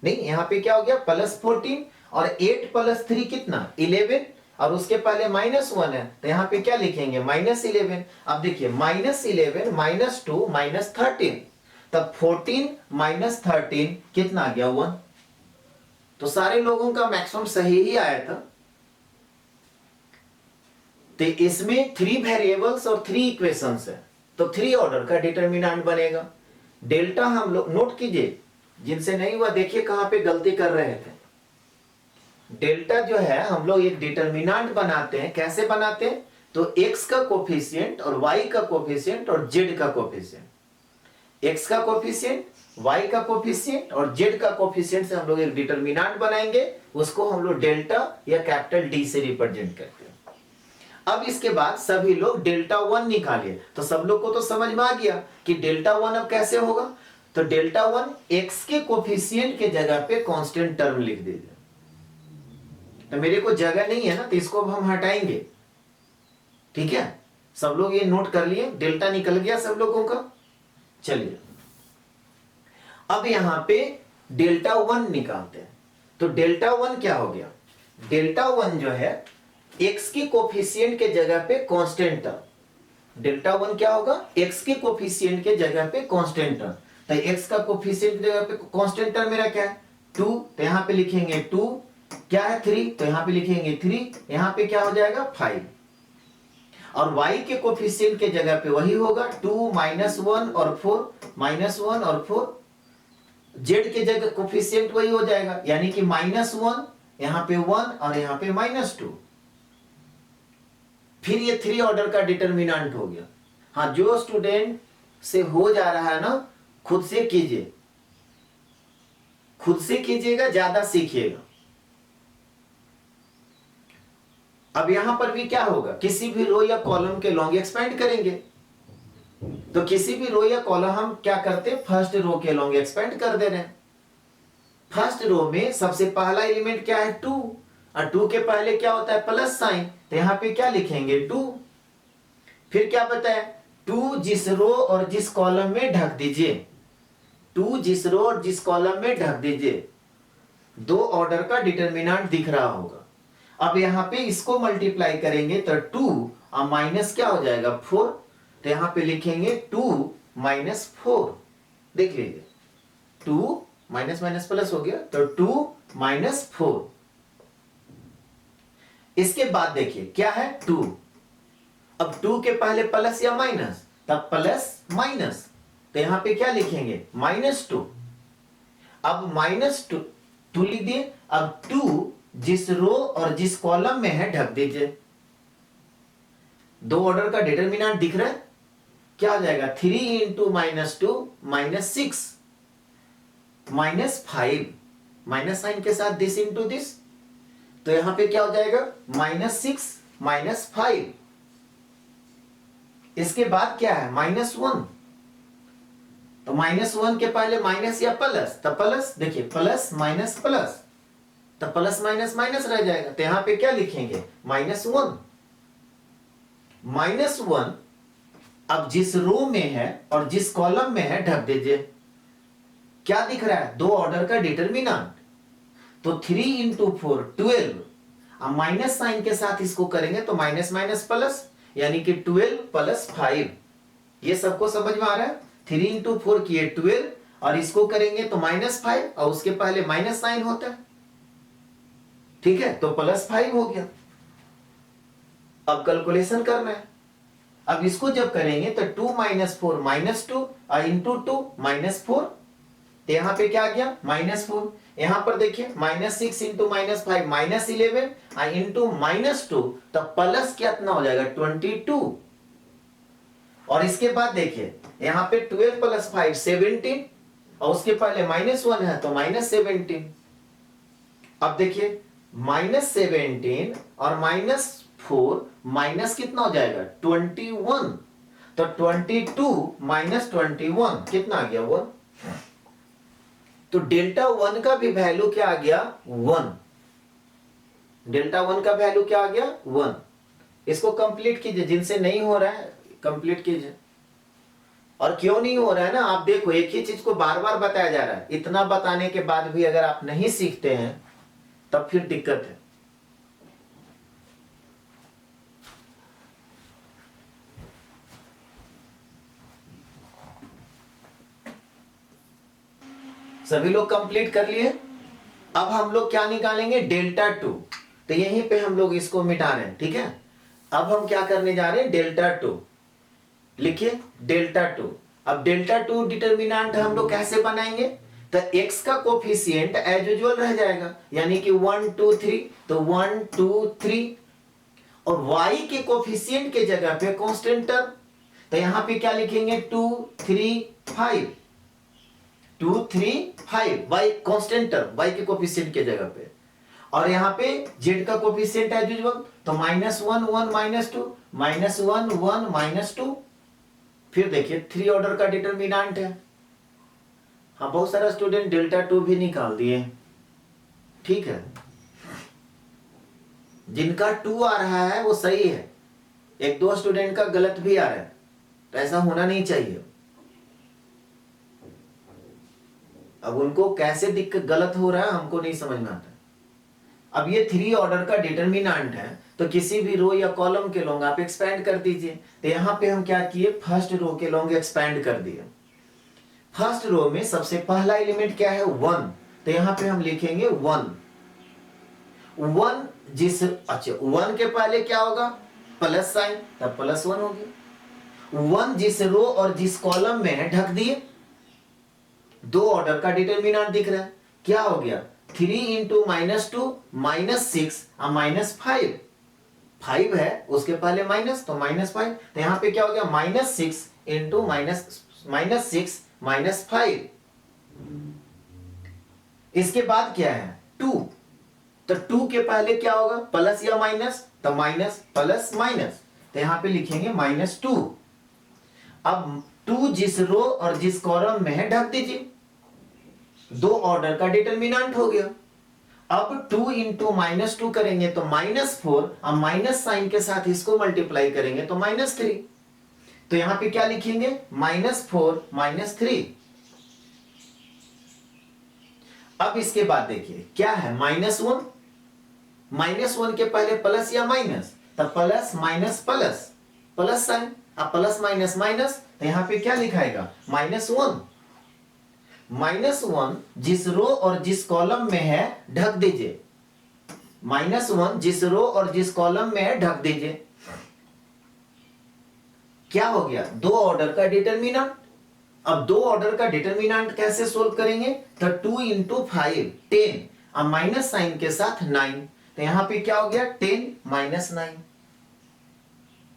नहीं, यहां पे क्या हो गया, +14, और 8 + 3 कितना, 11, और उसके पहले -1 है, तो यहां पे क्या लिखेंगे, -11। अब देखिए -11 -2 -13, तब 14 - 13 कितना आ गया, 1। तो सारे लोगों का मैक्सिमम सही ही आया था। तो इसमें 3 वेरिएबल्स और 3 इक्वेशंस है, तो 3 ऑर्डर का डिटर्मिनेंट बनेगा। डेल्टा हम लोग नोट कीजिए, जिनसे नहीं हुआ देखिए कहां पे गलती कर रहे थे। डेल्टा जो है हम लोग एक डिटर्मिनेंट बनाते हैं, कैसे बनाते हैं, तो x का कोफिशिएंट और y का कोफिशिएंट और z का कोफिशिएंट, x का कोफिशिएंट, y का कोफिशिएंट और z का कोफिशिएंट से हम लोग एक डिटर्मिनेंट बनाएंगे, उसको हम लोग डेल्टा या कैपिटल D से रिप्रेजेंट करते हैं। अब इसके बाद सभी लोग डेल्टा 1 निकालिए, तो सब लोग को तो समझ में आ गया कि डेल्टा 1 अब कैसे होगा। तो डेल्टा 1 x के कोफिशिएंट के जगह पे कांस्टेंट टर्म लिख दीजिए। तो मेरे को जगह नहीं है ना, तो इसको अब हम हटाएंगे, ठीक है। सब लोग ये नोट कर लिए, डेल्टा निकल गया सब लोगों का। चलिए अब यहां पे डेल्टा 1 निकालते हैं। तो डेल्टा 1 क्या हो गया, डेल्टा 1 जो है x के कोफिशिएंट के जगह पे कांस्टेंट टर्म। डेल्टा 1 क्या होगा, x के कोफिशिएंट के जगह पे कांस्टेंट टर्म। तो x का कोफिशिएंट की जगह पे कांस्टेंट टर्म मेरा क्या है, 2, तो यहां पे लिखेंगे 2, क्या है 3, तो यहां पे लिखेंगे 3, यहां पे क्या हो जाएगा 5। और y के कोफिशिएंट के जगह पे वही होगा 2 -1 और 4, -1 और 4। z के जगह कोफिशिएंट वही हो जाएगा, यानी कि -1, यहां पे 1 और यहां पे -2। फिर ये 3 ऑर्डर का डिटर्मिनेंट हो गया। हाँ, जो स्टूडेंट से हो जा रहा है ना, खुद से कीजिए, खुद से कीजिएगा, ज्यादा सीखिएगा। अब यहां पर भी क्या होगा, किसी भी रो या कॉलम के लॉन्ग एक्सपेंड करेंगे। तो किसी भी रो या कॉलम हम क्या करते हैं, फर्स्ट रो के लॉन्ग एक्सपेंड कर दे रहे हैं। फर्स्ट रो में सबसे पहला एलिमेंट क्या है, 2, और 2 के पहले क्या होता है, प्लस साइन, तो यहां पे क्या लिखेंगे 2। फिर क्या बताया, 2 जिस रो और जिस कॉलम में ढक दीजिए, 2 जिस रो और जिस कॉलम में ढक दीजिए। दो ऑर्डर का डिटर्मिनेंट दिख रहा होगा। अब यहां पे इसको मल्टीप्लाई करेंगे तो 2 और माइनस क्या हो जाएगा 4, तो यहां पे लिखेंगे 2 - 4। देख लीजिए, 2 माइनस माइनस प्लस हो गया, तो 2 - 4। इसके बाद देखिए क्या है 2। अब 2 के पहले प्लस या माइनस, तब प्लस माइनस, तो यहां पे क्या लिखेंगे -2। अब -2 लिख दिए। अब 2 जिस रो और जिस कॉलम में है ढक दीजिए। दो ऑर्डर का डिटर्मिनेंट दिख रहा है, क्या हो जाएगा 3 इंटू -2 -6 -5, माइनस साइन के साथ दिस इंटू दिस, तो यहां पे क्या हो जाएगा -6 -5। इसके बाद क्या है -1, तो -1 के पहले माइनस या प्लस, तो प्लस, देखिए प्लस माइनस प्लस, तो प्लस माइनस माइनस रह जाएगा, तो यहां पे क्या लिखेंगे -1। -1 अब जिस रो में है और जिस कॉलम में है ढक दीजिए। क्या दिख रहा है, दो ऑर्डर का डिटर्मिनेंट। तो 3 इंटू 4 12, अब माइनस साइन के साथ इसको करेंगे तो माइनस माइनस प्लस, यानी कि 12 प्लस 5। ये सबको समझ में आ रहा है? 3 इंटू 4 किए 12 और इसको करेंगे तो -5 और उसके पहले माइनस साइन होता है। ठीक है, तो +5 हो गया। अब कैलकुलेशन करना है। अब इसको जब करेंगे तो 2 - 4 -2 और इंटू 2 -4, तो यहां पे क्या आ गया -4। यहां पर देखिए -6 इंटू -5 -11 और इंटू -2, तो प्लस कितना हो जाएगा 22। और इसके बाद देखिए यहां पे 12 प्लस 5 17 और उसके पहले -1 है तो -17। अब देखिए -17 और -4 माइनस कितना हो जाएगा 21, तो 22 - 21 कितना आ गया 1। तो डेल्टा 1 का भी वैल्यू क्या आ गया 1। डेल्टा 1 का वैल्यू क्या आ गया 1। इसको कंप्लीट कीजिए, जिनसे नहीं हो रहा है कंप्लीट कीजिए। और क्यों नहीं हो रहा है ना, आप देखो एक ही चीज को बार बार बताया जा रहा है, इतना बताने के बाद भी अगर आप नहीं सीखते हैं तब फिर दिक्कत है। सभी लोग कंप्लीट कर लिए। अब हम लोग क्या निकालेंगे डेल्टा 2, तो यहीं पे हम लोग इसको मिटा रहे हैं। ठीक है, अब हम क्या करने जा रहे हैं डेल्टा 2, लिखिए डेल्टा 2। अब डेल्टा 2 डिटर्मिनेंट हम लोग कैसे बनाएंगे, तो x का कोफिशिएंट एज यूजुअल रह जाएगा, यानी कि 1 2 3, तो 1 2 3, और y के कोफिशिएंट के जगह पे कांस्टेंट टर्म, तो यहां पे क्या लिखेंगे 2 3 5, 2 3 5, y कांस्टेंट टर्म y के कोफिशिएंट के जगह पे। और यहां पे z का कोफिशिएंट एज यूजुअल, तो -1 1 -2 -1 1 -2। फिर देखिए 3 ऑर्डर का डिटर्मिनेंट है। हाँ, बहुत सारा स्टूडेंट डेल्टा 2 भी निकाल दिए। ठीक है, जिनका 2 आ रहा है वो सही है, एक दो स्टूडेंट का गलत भी आ रहा है, तो ऐसा होना नहीं चाहिए। अब उनको कैसे दिक्कत गलत हो रहा है हमको नहीं समझ में आता। अब ये 3 ऑर्डर का डिटर्मिनेंट है, तो किसी भी रो या कॉलम के लोग आप एक्सपेंड कर दीजिए। तो यहां पे हम क्या किए, फर्स्ट रो के लोग एक्सपेंड कर दिए। फर्स्ट रो में सबसे पहला एलिमेंट क्या है 1, तो यहां पे हम लिखेंगे 1 1 जिस, अच्छा 1 के पहले क्या होगा प्लस साइन, तब +1 हो गया। 1 जिस रो और जिस कॉलम में है ढक दिए, 2 ऑर्डर का डिटर्मिनेंट दिख रहा है, क्या हो गया 3 इंटू -2 -6 और -5, 5 है उसके पहले माइनस, तो -5, तो यहां पे क्या हो गया -6 इंटू -6 -5। इसके बाद क्या है 2, तो 2 के पहले क्या होगा प्लस या माइनस, तो माइनस प्लस माइनस, तो यहां पे लिखेंगे -2। अब 2 जिस रो और जिस कॉलम में है ढक दीजिए, 2 ऑर्डर का डिटर्मिनेंट हो गया। अब 2 इंटू -2 करेंगे तो -4 और माइनस साइन के साथ इसको मल्टीप्लाई करेंगे तो -3, तो यहां पे क्या लिखेंगे -4 -3। अब इसके बाद देखिए क्या है -1, -1 के पहले प्लस या माइनस, तब plus minus plus, plus sign, अब प्लस माइनस माइनस, तो यहां पे क्या लिखाएगा -1। -1 जिस रो और जिस कॉलम में है ढक दीजिए, -1 जिस रो और जिस कॉलम में है ढक दीजिए। क्या हो गया 2 ऑर्डर का डिटर्मिनेंट। अब 2 ऑर्डर का डिटर्मिनेंट कैसे सोल्व करेंगे, तो 2 इंटू 5 10 और माइनस साइन के साथ 9, तो यहां पे क्या हो गया 10 -9।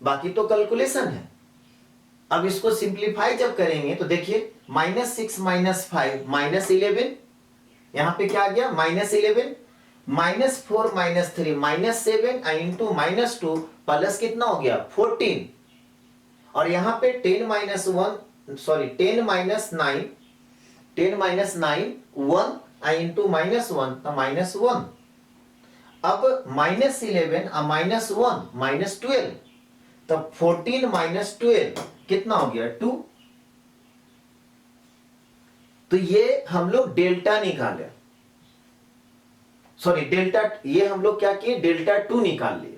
बाकी तो कैलकुलेशन है। अब इसको सिंप्लीफाई जब करेंगे तो देखिए -6 -5 -11, यहां पे क्या आ गया -11, -4 -3 -7 इंटू -2 प्लस कितना हो गया 14, और यहां पे 10 -9 1 इंटू -1 तो -1। अब -11 और -1 -12, तब 14 -12 कितना हो गया 2। तो ये हम लोग डेल्टा निकाले, सॉरी डेल्टा, ये हम लोग क्या किए डेल्टा 2 निकाल लिए।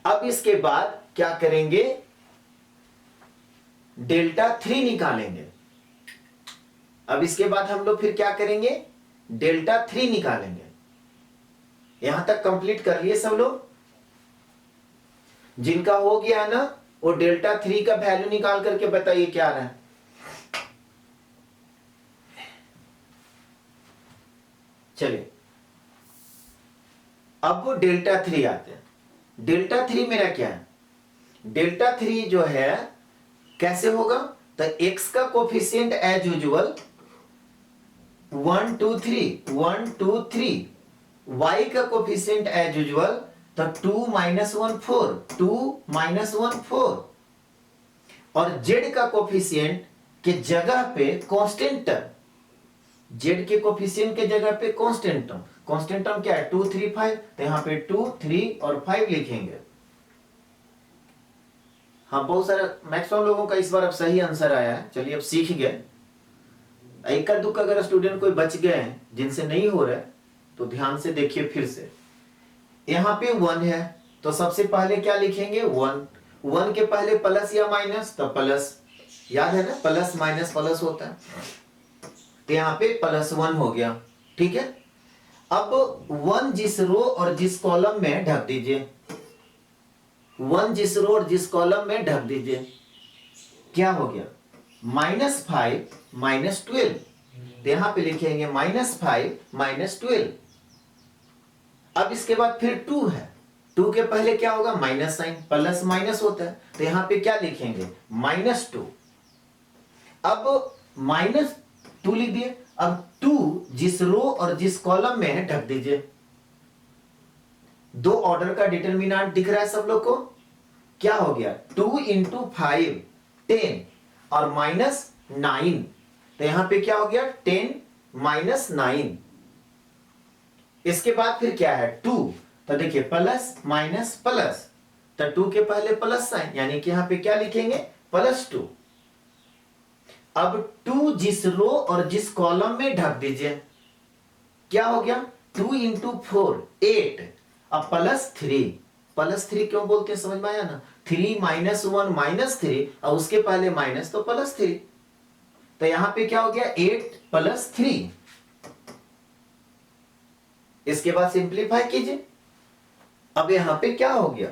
अब इसके बाद क्या करेंगे, डेल्टा 3 निकालेंगे। अब इसके बाद हम लोग फिर क्या करेंगे, डेल्टा 3 निकालेंगे। यहां तक कंप्लीट कर लिए सब लोग? जिनका हो गया ना वो डेल्टा 3 का वैल्यू निकाल करके बताइए क्या आ रहा है। चलिए अब वो डेल्टा 3 आते हैं। डेल्टा 3 मेरा क्या है, डेल्टा 3 जो है कैसे होगा, तो x का कोफिशिएंट एज यूजुअल 1 2 3 1 2 3, y का कोफिशिएंट एज यूजुअल तो 2 -1 4 2 -1 4, और z का कोफिशिएंट के जगह पे कांस्टेंट टर्म, z के कोफिशिएंट के जगह पे कांस्टेंट टर्म, कांस्टेंट टर्म क्या है 2 3 5, तो यहां पे 2 3 और 5 लिखेंगे। हाँ बहुत सारा मैक्सिमम लोगों का इस बार अब सही आंसर आया है। चलिए अब सीख गए। एक दुख अगर स्टूडेंट कोई बच गए हैं जिनसे नहीं हो रहा है तो ध्यान से देखिए फिर से। यहां पे 1 है तो सबसे पहले क्या लिखेंगे 1, 1 के पहले प्लस या माइनस, तो प्लस, याद है ना प्लस माइनस प्लस होता है, तो यहां पे +1 हो गया। ठीक है, अब 1 जिस रो और जिस कॉलम में ढक दीजिए, 1 जिस रो और जिस कॉलम में ढक दीजिए, क्या हो गया -5 -12, तो यहां पे लिखेंगे -5 -12। अब इसके बाद फिर 2 है, 2 के पहले क्या होगा माइनस साइन, प्लस माइनस होता है, तो यहां पे क्या लिखेंगे -2। अब -2 लिख दिए। अब 2 जिस रो और जिस कॉलम में है ढक दीजिए। 2 ऑर्डर का डिटरमिनेंट दिख रहा है सब लोग को, क्या हो गया 2 × 5 10 और -9, तो यहां पे क्या हो गया 10 -9। इसके बाद फिर क्या है 2, तो देखिए प्लस माइनस प्लस, तो 2 के पहले प्लस साइन यानी कि यहां पे क्या लिखेंगे +2। अब 2 जिस रो और जिस कॉलम में ढक दीजिए, क्या हो गया 2 × 4 8, अब +3 क्यों बोलते हैं समझ में आया ना, 3 -1 -3 और उसके पहले माइनस तो +3, तो यहां पे क्या हो गया 8 + 3। इसके बाद सिंप्लीफाई कीजिए। अब यहां पे क्या हो गया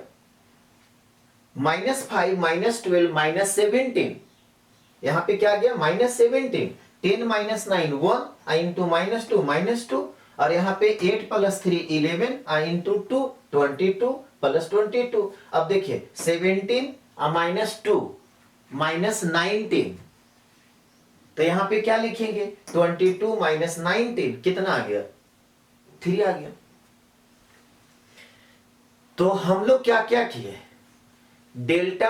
-5 -12 -17, यहां पे क्या गया -17, 10 - 9 1 × -2 और यहां पे 8 + 3 11 × 2 22 + 22। अब देखिए 17 -2 -19, तो यहां पे क्या लिखेंगे 22 - 19 कितना आ गया 3 आ गया। तो हम लोग क्या क्या किए, डेल्टा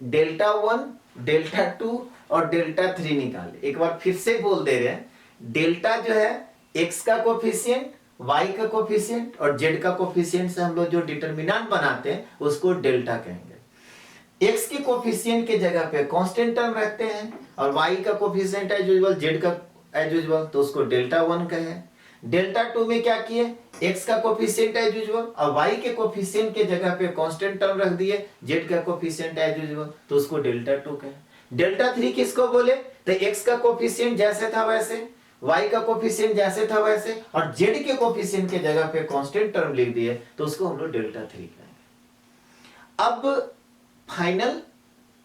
1 डेल्टा 2 और डेल्टा 3 निकाले। एक बार फिर से बोल दे रहे हैं, डेल्टा जो है x का कोफिशिएंट, y का कोफिशिएंट और z का कोफिशिएंट से हम लोग जो डिटरमिनेंट बनाते हैं उसको डेल्टा कहेंगे। x के कोफिशिएंट के जगह पे कांस्टेंट टर्म रखते हैं और y का कोफिशिएंट एज यूजुअल, z का एज यूजुअल, तो उसको डेल्टा 1 कहें। डेल्टा 2 में क्या किए, x का कोफिशिएंट एज यूजुअल और y के कोफिशिएंट के जगह पे कांस्टेंट टर्म रख दिए, z का कोफिशिएंट एज यूजुअल, तो उसको डेल्टा 2 कहें। डेल्टा 3 किसको बोले, तो x का कोफिशिएंट जैसे था वैसे, y का कोफिशिएंट जैसे था वैसे और z के कोफिशिएंट के जगह पे कांस्टेंट टर्म लिख दिए, तो उसको हम लोग डेल्टा 3 कहेंगे। अब फाइनल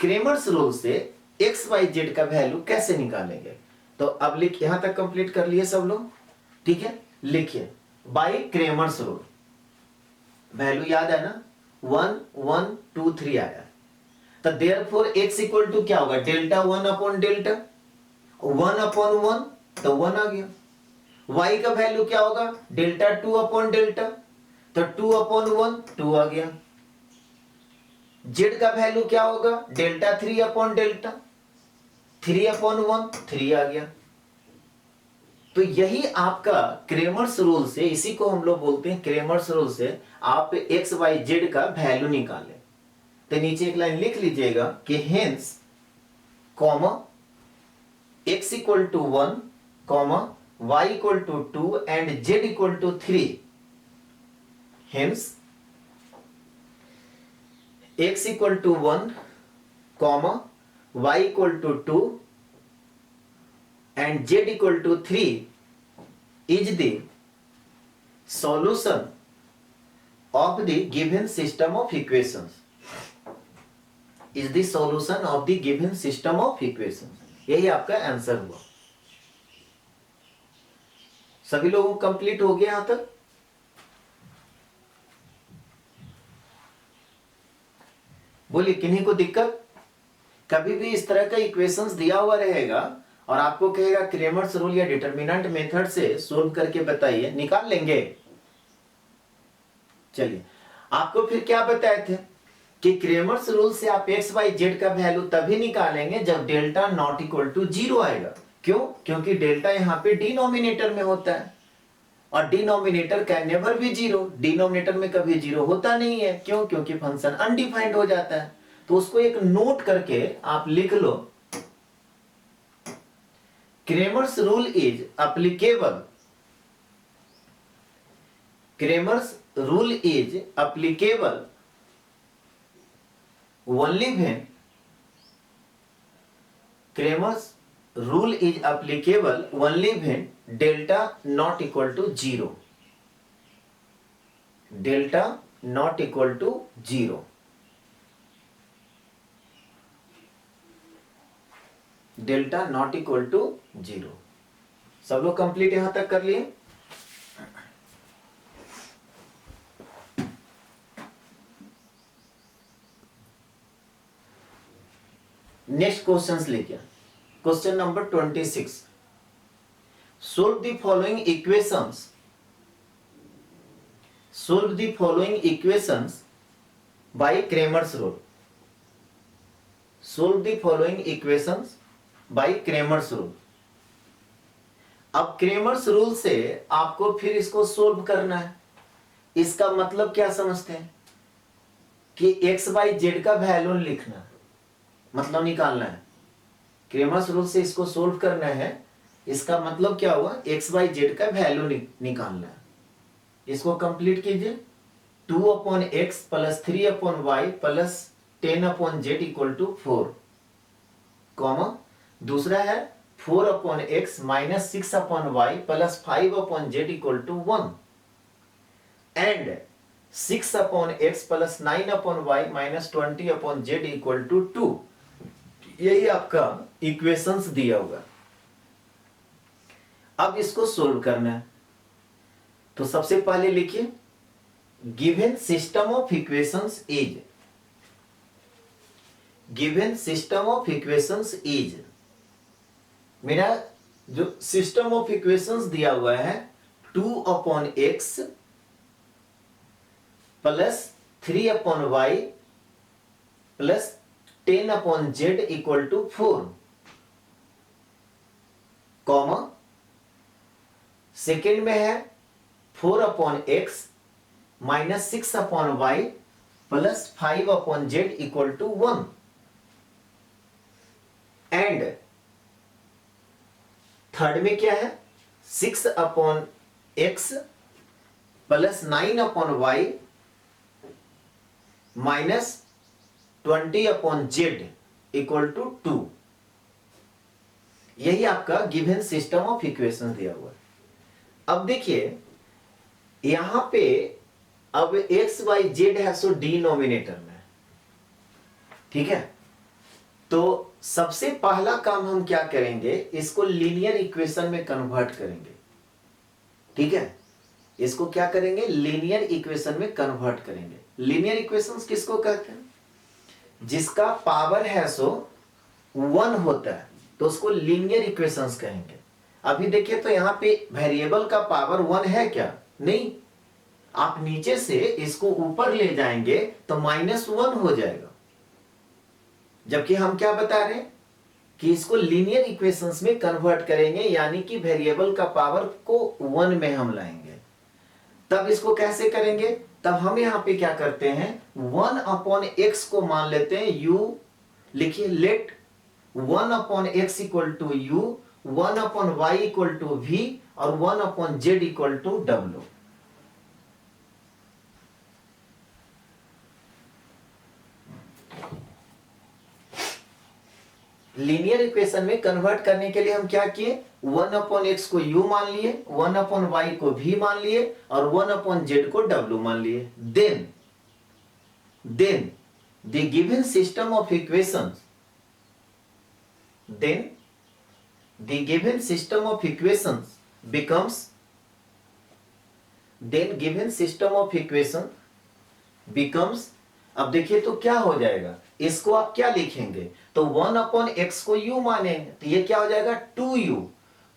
क्रेमर्स रूल से x y z का वैल्यू कैसे निकालेंगे, तो अब लिख, यहां तक कंप्लीट कर लिए सब लोग, ठीक है। लिखिए बाय क्रेमर्स रूल, वैल्यू याद है ना 1 1 2 3 आया, तो देयरफॉर x इक्वल टू क्या होगा डेल्टा 1 अपॉन डेल्टा 1 अपॉन 1, तो 1 आ गया। y का वैल्यू क्या होगा डेल्टा 2 अपॉन डेल्टा, तो 2 अपॉन 1 2 आ गया। z का वैल्यू क्या होगा डेल्टा 3 अपॉन डेल्टा, 3 अपॉन 1 3 आ गया। तो यही आपका क्रेमर्स रूल से, इसी को हम लोग बोलते हैं क्रेमर्स रूल से आप x y z का वैल्यू निकालें। तो नीचे एक लाइन लिख लीजिएगा कि hence comma x equal to 1 comma y equal to 2 and z equal to 3, hence x equal to 1 comma y equal to 2 and z equal to 3 is the solution of the given system of equations. Is the solution of the given system of equations. यही आपका आंसर हुआ। सभी लोगों को कंप्लीट हो गया यहां तक? बोलिए, किन्हीं को दिक्कत? कभी भी इस तरह का इक्वेशंस दिया हुआ रहेगा और आपको कहेगा क्रेमर्स रूल या डिटरमिनेंट मेथड से सोल्व करके बताइए, निकाल लेंगे। चलिए, आपको फिर क्या बताए थे कि क्रेमर्स रूल से आप एक्स वाई जेड का वैल्यू तभी निकालेंगे जब डेल्टा नॉट इक्वल टू 0 आएगा। क्यों? क्योंकि डेल्टा यहां पे डिनोमिनेटर में होता है और denominator can never be 0। Denominator में कभी 0 होता नहीं है। क्यों? क्योंकि फंक्शन अनडिफाइंड हो जाता है। तो उसको एक नोट करके आप लिख लो, Cramer's rule is applicable, Cramer's rule is applicable only when Cramer's rule is applicable only when delta not equal to 0. Delta not equal to 0. Delta not equal to 0. सब लोग कंप्लीट यहां तक कर लिए? नेक्स्ट क्वेश्चन लेके question number 26। Solve the following equations, solve the following equations bye Cramer's rule, solve the following equations bye Cramer's rule. अब क्रेमर्स रूल से आपको फिर इसको सोल्व करना है। इसका मतलब क्या समझते हैं कि एक्स वाई जेड का वैल्यू लिखना है, मतलब निकालना है। क्रेमर्स रूल से इसको सोल्व करना है। इसका मतलब क्या हुआ? एक्स वाई जेड का वैल्यू निकालना है। इसको कंप्लीट कीजिए। 2 upon x plus 3 upon y plus 10 upon z equal to 4, comma दूसरा है 4 upon x minus 6 upon y plus 5 upon z equal to 1 and 6 upon x plus 9 upon y minus 20 upon z equal to 2। यही आपका इक्वेशंस दिया होगा। अब इसको सोल्व करना है। तो सबसे पहले लिखिए, given system of equations is, given system of equations is, मेरा जो सिस्टम ऑफ इक्वेशंस दिया हुआ है 2 upon x plus 3 upon y plus 10 upon z equal to 4, comma second में है 4 upon x minus 6 upon y plus 5 upon z equal to 1 and third में क्या है? 6 upon x plus 9 upon y minus 20 upon z equal to 2। यही आपका गिवन सिस्टम ऑफ इक्वेशन दिया हुआ है। अब देखिए यहां पे अब एक्स वाई जेड है सो डिनोमिनेटर में, ठीक है। तो सबसे पहला काम हम क्या करेंगे, इसको लीनियर इक्वेशन में कन्वर्ट करेंगे, ठीक है। इसको क्या करेंगे? लीनियर इक्वेशन में कन्वर्ट करेंगे। लीनियर इक्वेशंस किसको कहते हैं? जिसका पावर है सो 1 होता है तो उसको लीनियर इक्वेशंस कहेंगे। अभी देखिए तो यहां पे वेरिएबल का पावर 1 है क्या? नहीं। आप नीचे से इसको ऊपर ले जाएंगे तो -1 हो जाएगा। जबकि हम क्या बता रहे हैं कि इसको लीनियर इक्वेशंस में कन्वर्ट करेंगे, यानी कि वेरिएबल का पावर को 1 में हम लाएंगे। तब इसको कैसे करेंगे? तब हम यहां पे क्या करते हैं, 1 अपॉन एक्स को मान लेते हैं u, लिखिए let 1 upon x equal to u, 1 upon y equal to v और 1 upon z equal to w। Linear equation में कन्वर्ट करने के लिए हम क्या किए, 1/x को u मान लिए, 1/y को v मान लिए और 1/z को w मान लिए। then the given system of equations becomes अब देखिए तो क्या हो जाएगा, इसको आप क्या लिखेंगे, तो 1/x को u मानेंगे तो ये क्या हो जाएगा 2u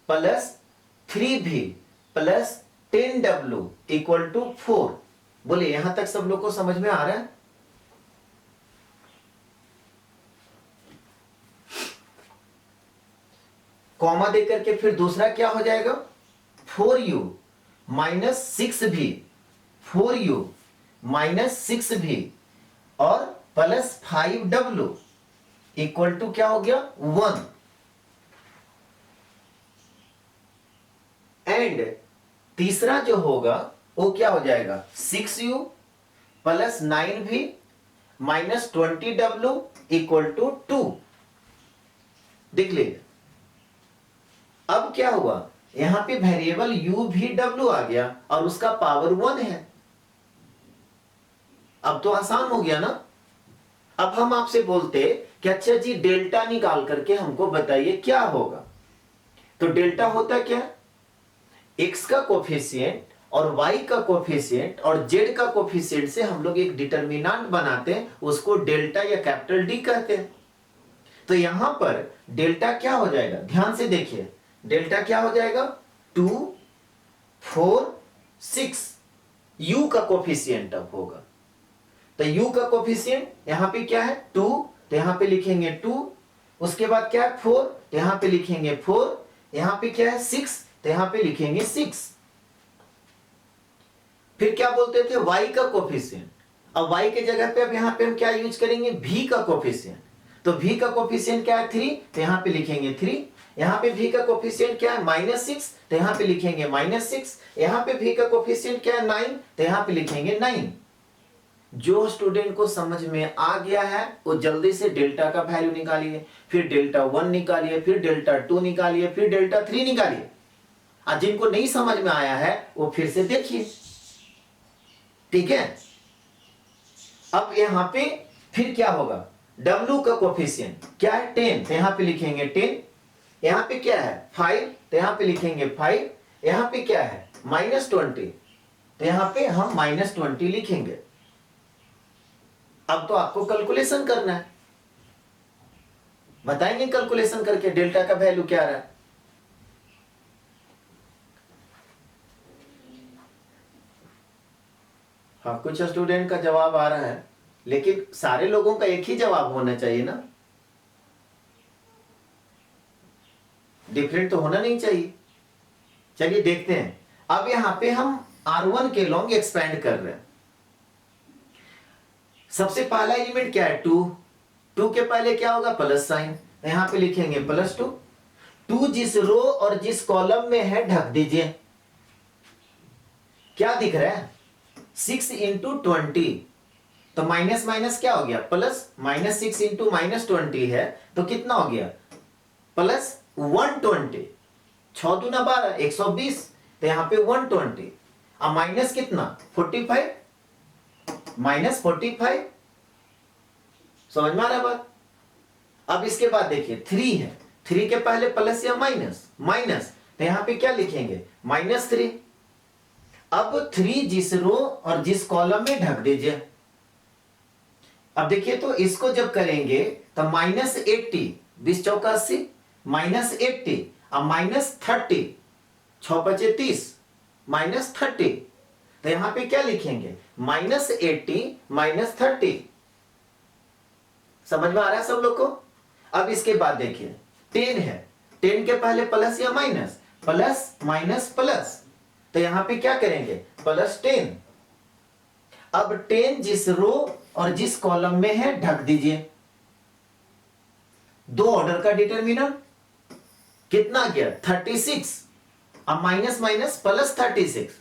plus 3v plus 10w equal to 4। बोले यहां तक सब लोग को समझ में आ रहा है? कॉमा देकर के फिर दूसरा क्या हो जाएगा 4u minus 6v, 4u minus 6v और प्लस 5w इक्वल टू क्या हो गया 1। एंड तीसरा जो होगा वो क्या हो जाएगा 6u plus 9v minus 20w equal to 2। देख लीजिए अब क्या हुआ, यहां पे वेरिएबल u भी w आ गया और उसका पावर 1 है। अब तो आसान हो गया ना। अब हम आपसे बोलते कि अच्छा जी डेल्टा निकाल करके हमको बताइए क्या होगा। तो डेल्टा होता क्या, x का कोफिशिएंट और y का कोफिशिएंट और z का कोफिशिएंट से हम लोग एक डिटरमिनेंट बनाते हैं, उसको डेल्टा या कैपिटल डी कहते हैं। तो यहां पर डेल्टा क्या हो जाएगा, ध्यान से देखिए, डेल्टा क्या हो जाएगा 2 4 6, u का कोफिशिएंट अब होगा। तो u का कोफिशिएंट यहां पे क्या है 2, तो यहां पे लिखेंगे 2, उसके बाद क्या है 4, तो यहां पे लिखेंगे 4, यहां पे क्या है 6, तो यहां पे लिखेंगे 6। फिर क्या बोलते थे y का कोफिशिएंट, अब y के जगह पे अब यहां पे हम क्या यूज करेंगे v का कोफिशिएंट। तो v का कोफिशिएंट क्या है 3, तो यहां पे लिखेंगे 3, यहां पे v का कोफिशिएंट क्या है -6, तो यहां पे लिखेंगे -6, यहां पे v का कोफिशिएंट क्या है 9, तो यहां पे लिखेंगे 9। जो स्टूडेंट को समझ में आ गया है वो जल्दी से डेल्टा का वैल्यू निकालिए, फिर डेल्टा 1 निकालिए, फिर डेल्टा 2 निकालिए, फिर डेल्टा 3 निकालिए। और जिनको नहीं समझ में आया है वो फिर से देखिए, ठीक है। अब यहां पे फिर क्या होगा, W का कोफिशिएंट क्या है 10, तो यहां पे लिखेंगे 10, यहां पे क्या है 5, तो यहां पे लिखेंगे 5, यहां पे क्या है -20, तो यहां पे हम -20 लिखेंगे। अब तो आपको कैलकुलेशन करना है, बताएंगे कैलकुलेशन करके डेल्टा का वैल्यू क्या रहा है। हाँ कुछ स्टूडेंट का जवाब आ रहा है, लेकिन सारे लोगों का एक ही जवाब होना चाहिए ना, डिफरेंट तो होना नहीं चाहिए। चलिए देखते हैं। अब यहां पे हम R1 के लॉन्ग एक्सपेंड कर रहे हैं। सबसे पहला एलिमेंट क्या है 2, 2 के पहले क्या होगा प्लस साइन, यहां पे लिखेंगे +2। 2 जिस रो और जिस कॉलम में है ढक दीजिए। क्या दिख रहा है 6 इंटू 20, तो माइनस माइनस क्या हो गया प्लस, -6 इंटू -20 है तो कितना हो गया +120, 6 दूना 12 120, तो यहां पे 120। अब माइनस कितना 45, -45, समझ में आ रहा है बात। अब इसके बाद देखिए 3 है, 3 के पहले प्लस या माइनस, तो यहां पे क्या लिखेंगे -3। अब 3 जिस रो और जिस कॉलम में ढक दीजिए। अब देखिए तो इसको जब करेंगे तो -80, 20 चौका 80, -80 अब -30, 6 बचे 30, -30, तो यहां पे क्या लिखेंगे -80 -30। समझ में आ रहा है सब लोग को। अब इसके बाद देखिए 10 है, 10 के पहले प्लस या माइनस, प्लस, तो यहां पे क्या करेंगे +10। अब 10 जिस रो और जिस कॉलम में है ढक दीजिए। 2 ऑर्डर का डिटरमिनेंट कितना गया 36, अब माइनस माइनस +36,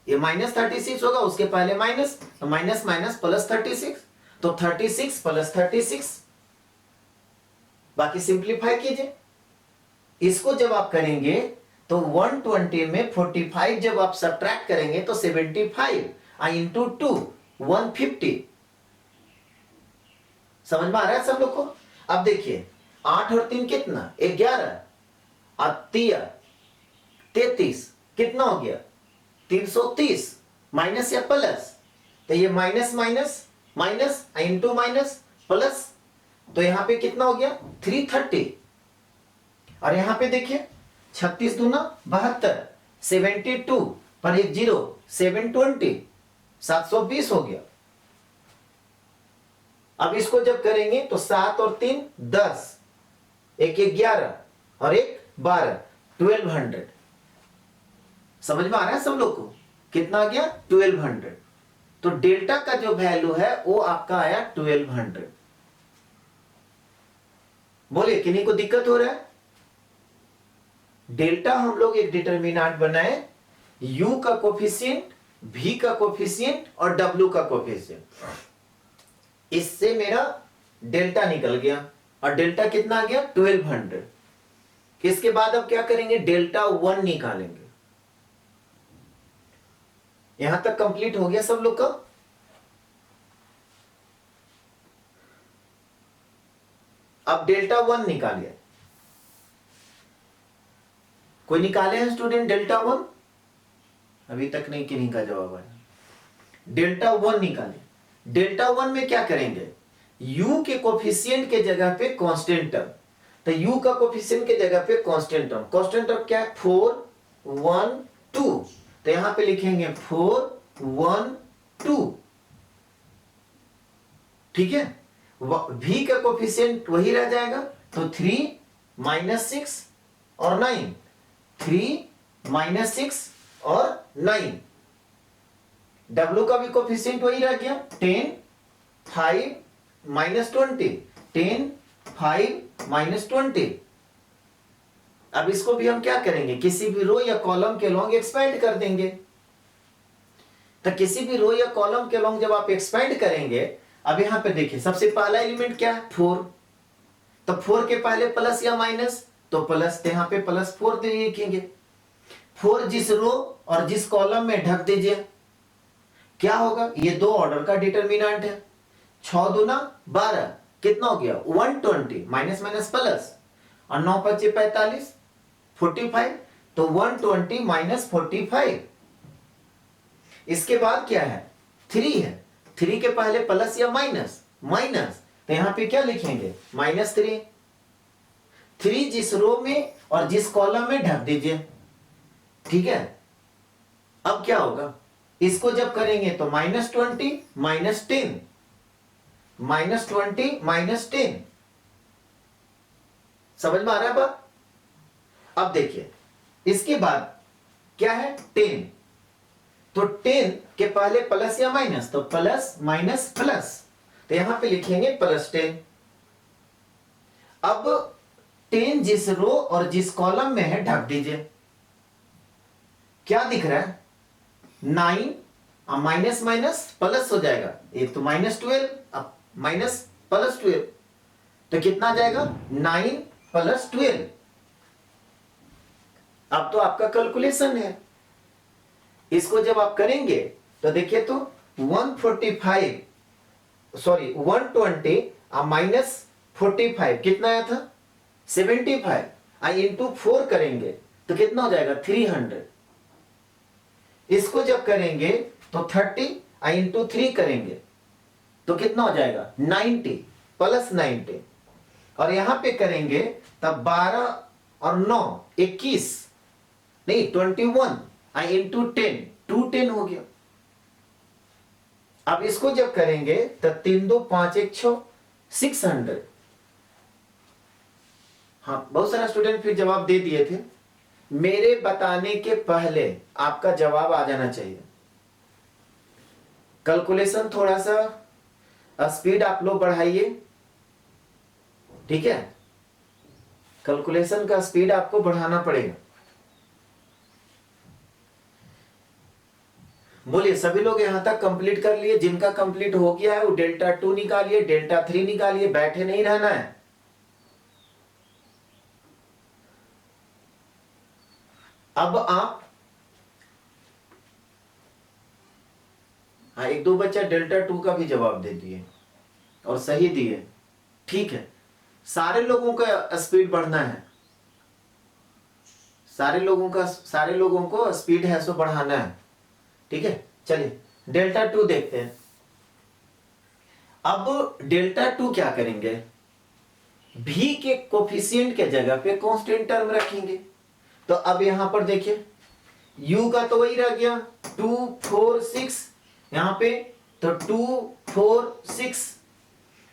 ये -36 होगा, उसके पहले माइनस, तो माइनस माइनस +36, तो 36 + 36 बाकी सिंप्लीफाई कीजिए। इसको जब आप करेंगे तो 120 में 45 जब आप सब्ट्रैक्ट करेंगे तो 75 इंटू 2 150। समझ में आ रहा है सब लोग को? अब देखिए 8 और 3 कितना, 11 और 33 कितना हो गया, 330। माइनस या प्लस, तो ये minus minus minus into minus plus, तो यहां पे कितना हो गया 330। और यहां पे देखिए 36 दूना 72, 72 पर एक जीरो 720, 720 हो गया। अब इसको जब करेंगे तो 7 और 3 10, एक 11 और एक 12, 1200। समझ में आ रहा है सब लोग को? कितना आ गया 1200। तो डेल्टा का जो वैल्यू है वो आपका आया 1200। बोलिए किन्हीं को दिक्कत हो रहा है? डेल्टा हम लोग एक डिटरमिनेंट बनाए, u का कोफिशिएंट, v का कोफिशिएंट और w का कोफिशिएंट। इससे मेरा डेल्टा निकल गया और डेल्टा कितना आ गया 1200। इसके बाद अब क्या करेंगे, डेल्टा 1 निकालेंगे। यहां तक कंप्लीट हो गया सब लोग का? अब डेल्टा 1 निकालिए। कोई निकाले हैं स्टूडेंट डेल्टा 1? अभी तक नहीं, किन्हीं का जवाब आया। डेल्टा 1 निकाले। डेल्टा 1 में क्या करेंगे, u के कोफिशिएंट के जगह पे कांस्टेंट टर्म, तो u का कोफिशिएंट के जगह पे कांस्टेंट टर्म। कांस्टेंट टर्म क्या है 4 1 2, तो यहां पे लिखेंगे 4 1 2। ठीक है, v का कोफिशिएंट वही रह जाएगा, तो 3 -6 और 9, 3 -6 और 9। w का भी कोफिशिएंट वही रह गया 10 5 -20, 10 5 -20। अब इसको भी हम क्या करेंगे, किसी भी रो या कॉलम के लॉन्ग एक्सपेंड कर देंगे। तो किसी भी रो या कॉलम के लॉन्ग जब आप एक्सपेंड करेंगे, अब यहां पे देखिए सबसे पहला एलिमेंट क्या है 4, तो 4 के पहले प्लस या माइनस, तो प्लस, तो यहां पे +4 दे लिखेंगे। 4 जिस रो और जिस कॉलम में ढक दीजिए, क्या होगा, ये दो ऑर्डर का डिटरमिनेंट है। 6 दूना 12, कितना हो गया 120, माइनस माइनस प्लस, और 9 5 45 45, तो 120 - 45। इसके बाद क्या है 3 है, 3 के पहले प्लस या माइनस माइनस, तो यहां पे क्या लिखेंगे -3। 3 जिस रो में और जिस कॉलम में ढक दीजिए। ठीक है, अब क्या होगा, इसको जब करेंगे तो -20 -10, -20 -10। समझ में आ रहा है बात? अब देखिए इसके बाद क्या है 10, तो 10 के पहले प्लस या माइनस, तो प्लस माइनस प्लस, तो यहां पे लिखेंगे +10। अब 10 जिस रो और जिस कॉलम में है ढक दीजिए। क्या दिख रहा है 9, माइनस माइनस प्लस हो जाएगा, एक तो -12 अब माइनस +12, तो कितना आ जाएगा 9 + 12। अब तो आपका कैलकुलेशन है, इसको जब आप करेंगे तो देखिए तो 120 -45 कितना आया था 75, इंटू 4 करेंगे तो कितना हो जाएगा 300। इसको जब करेंगे तो 30 इंटू 3 करेंगे तो कितना हो जाएगा 90 +90, और यहां पे करेंगे तब 12 और 9 21 नहीं 21 इंटू 10 210 हो गया। अब इसको जब करेंगे तो 3 2 5 1 6 600। हाँ, बहुत सारा स्टूडेंट फिर जवाब दे दिए थे, मेरे बताने के पहले आपका जवाब आ जाना चाहिए। कैलकुलेशन थोड़ा सा स्पीड आप लोग बढ़ाइए, ठीक है, कैलकुलेशन का स्पीड आपको बढ़ाना पड़ेगा। बोलिए सभी लोग यहां तक कंप्लीट कर लिए? जिनका कंप्लीट हो गया है वो डेल्टा 2 निकालिए, डेल्टा 3 निकालिए, बैठे नहीं रहना है। अब आप, हाँ, एक दो बच्चा डेल्टा टू का भी जवाब दे दिए और सही दिए। ठीक है, सारे लोगों का स्पीड बढ़ना है, सारे लोगों को स्पीड है सो बढ़ाना है। ठीक है, चलिए डेल्टा टू देखते हैं। अब डेल्टा टू क्या करेंगे, भी के कोफिशिएंट के जगह पे कांस्टेंट टर्म रखेंगे। तो अब यहां पर देखिए u का तो वही रह गया 2 4 6 यहां पे, तो 2 4 6,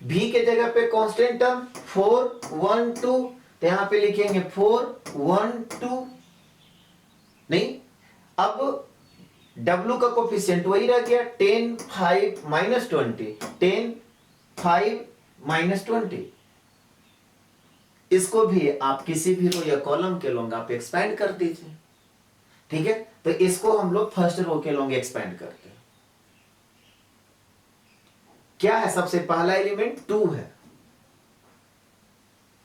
v के जगह पे कांस्टेंट टर्म 4 1 2, तो यहां पे लिखेंगे 4 1 2। नहीं, अब w का कोफिशिएंट वही रह गया 10 5 -20, 10 5 -20। इसको भी आप किसी भी रो या कॉलम के लोग आप एक्सपेंड कर दीजिए। ठीक है, तो इसको हम लोग फर्स्ट रो के लोग एक्सपेंड करते हैं। क्या है, सबसे पहला एलिमेंट 2 है,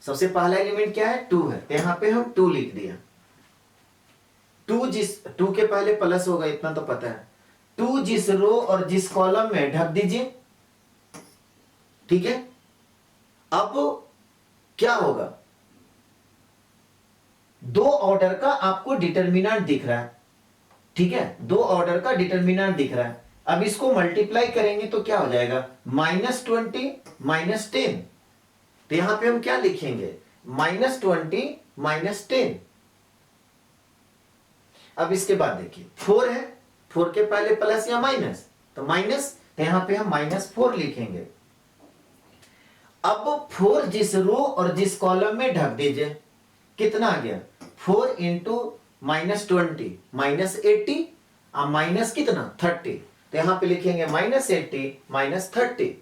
सबसे पहला एलिमेंट क्या है 2 है, यहां पे हम 2 लिख दिया। 2 के पहले प्लस होगा इतना तो पता है। 2 जिस रो और जिस कॉलम में ढक दीजिए। ठीक है, अब क्या होगा, दो ऑर्डर का आपको डिटरमिनेंट दिख रहा है। ठीक है, दो ऑर्डर का डिटरमिनेंट दिख रहा है। अब इसको मल्टीप्लाई करेंगे तो क्या हो जाएगा, -20 -10। तो यहां पे हम क्या लिखेंगे, -20 -10। अब इसके बाद देखिए 4 है, 4 के पहले प्लस या माइनस, तो माइनस, तो यहां पे हम -4 लिखेंगे। अब 4 जिस रो और जिस कॉलम में ढक दीजिए, कितना आ गया 4 इंटू -20 -80 और माइनस कितना 30, तो यहां पे लिखेंगे -80 -30।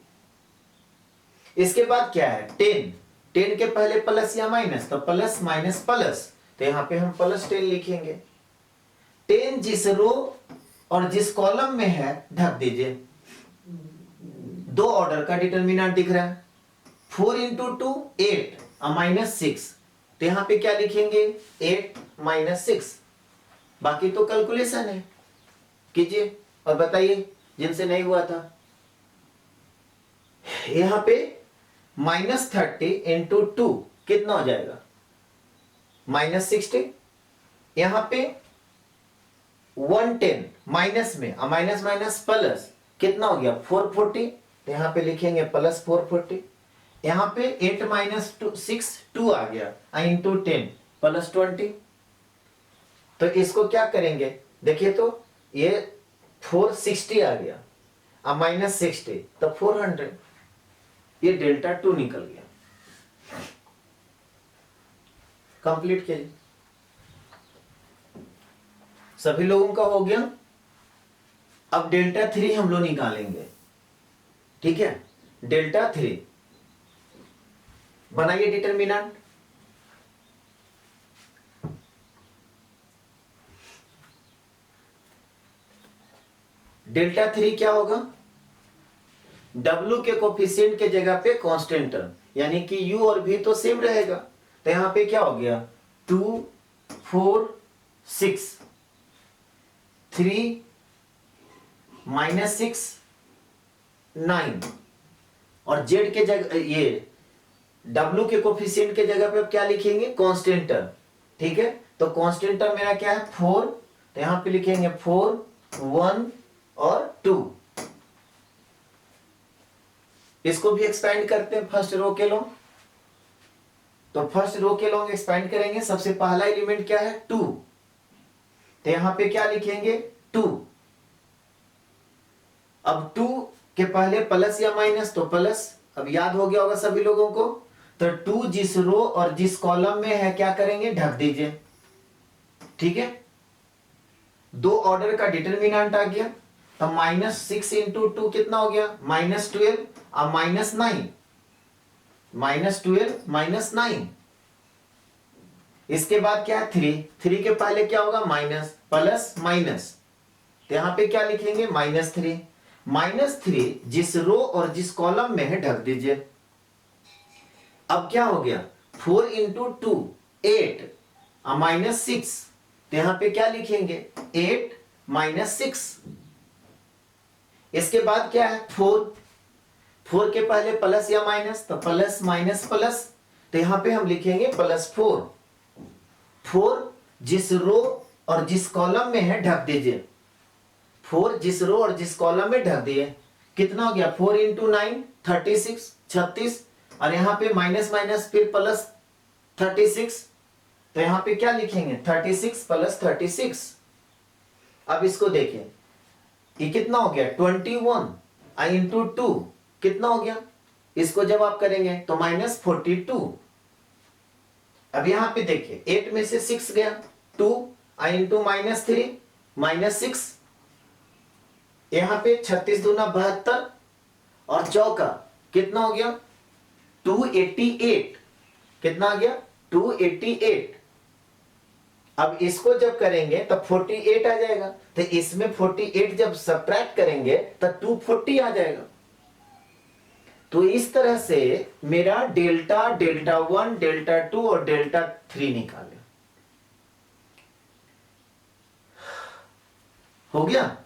इसके बाद क्या है 10, 10 के पहले प्लस या माइनस, तो प्लस माइनस प्लस, तो यहां पे हम +10 लिखेंगे। 10 जिस रो और जिस कॉलम में है ढक दीजिए। दो ऑर्डर का डिटरमिनेंट दिख रहा है, 4 इंटू 2 8 और -6, तो यहां पे क्या लिखेंगे 8 -6। बाकी तो कैलकुलेशन है, कीजिए और बताइए जिनसे नहीं हुआ था। यहां पे -30 इंटू 2 कितना हो जाएगा -60। यहां पे 110 माइनस में माइनस माइनस प्लस कितना हो गया 440, तो यहां पे लिखेंगे +440। यहां पे 8 - 6 2 आ गया इंटू 10 +20। तो इसको क्या करेंगे, देखिए तो ये 460 आ गया और -60 तो 400, ये डेल्टा 2 निकल गया। कंप्लीट कीजिए, सभी लोगों का हो गया। अब डेल्टा 3 हम लोग निकालेंगे। ठीक है, डेल्टा 3 बनाइए डिटरमिनेंट। डेल्टा 3 क्या होगा, W के कोफिशिएंट के जगह पे कांस्टेंट टर्म, यानी कि U और V तो सेम रहेगा। तो यहां पे क्या हो गया 2 4 6 3 -6 9, और Z के जगह ये W के कोफिशिएंट के जगह पे अब क्या लिखेंगे कांस्टेंट टर्म। ठीक है, तो कांस्टेंट टर्म मेरा क्या है 4, तो यहां पे लिखेंगे 4 1 और 2। इसको भी एक्सपेंड करते हैं फर्स्ट रो के लोग। तो फर्स्ट रो के लोग एक्सपेंड करेंगे। सबसे पहला एलिमेंट क्या है 2, तो यहां पे क्या लिखेंगे 2। अब 2 के पहले प्लस या माइनस, तो प्लस, अब याद हो गया होगा सभी लोगों को। तो 2 जिस रो और जिस कॉलम में है क्या करेंगे ढक दीजिए। ठीक है, दो ऑर्डर का डिटरमिनेंट आ गया। तो -6 इंटू 2 कितना हो गया -12 और -9, -12 -9। इसके बाद क्या है 3, 3 के पहले क्या होगा माइनस प्लस माइनस, तो यहां पे क्या लिखेंगे -3। -3 जिस रो और जिस कॉलम में है ढक दीजिए। अब क्या हो गया 4 इंटू 2 8 और -6, तो यहां पे क्या लिखेंगे 8 माइनस 6। इसके बाद क्या है 4, 4 के पहले प्लस या माइनस, तो प्लस माइनस प्लस, तो यहां पे हम लिखेंगे +4। 4 जिस रो और जिस कॉलम में है ढक दीजिए, 4 जिस रो और जिस कॉलम में ढक दिए, कितना हो गया 4 × 9 36, 36, और यहां पे माइनस माइनस फिर प्लस 36, तो यहां पे क्या लिखेंगे 36 + 36। अब इसको देखें, ये कितना हो गया 21 i × 2 कितना हो गया, इसको जब आप करेंगे तो -42। अब यहां पे देखिए 8 में से 6 गया, 2 i × -3 -6, यहां पे 36 दूना 72 और चौका कितना हो गया 288, कितना आ गया 288। अब इसको जब करेंगे तब 48 आ जाएगा, तो इसमें 48 जब सब्ट्रैक्ट करेंगे तब 240 आ जाएगा। तो इस तरह से मेरा डेल्टा, Δ1, Δ2 और Δ3 निकाले। हो गया,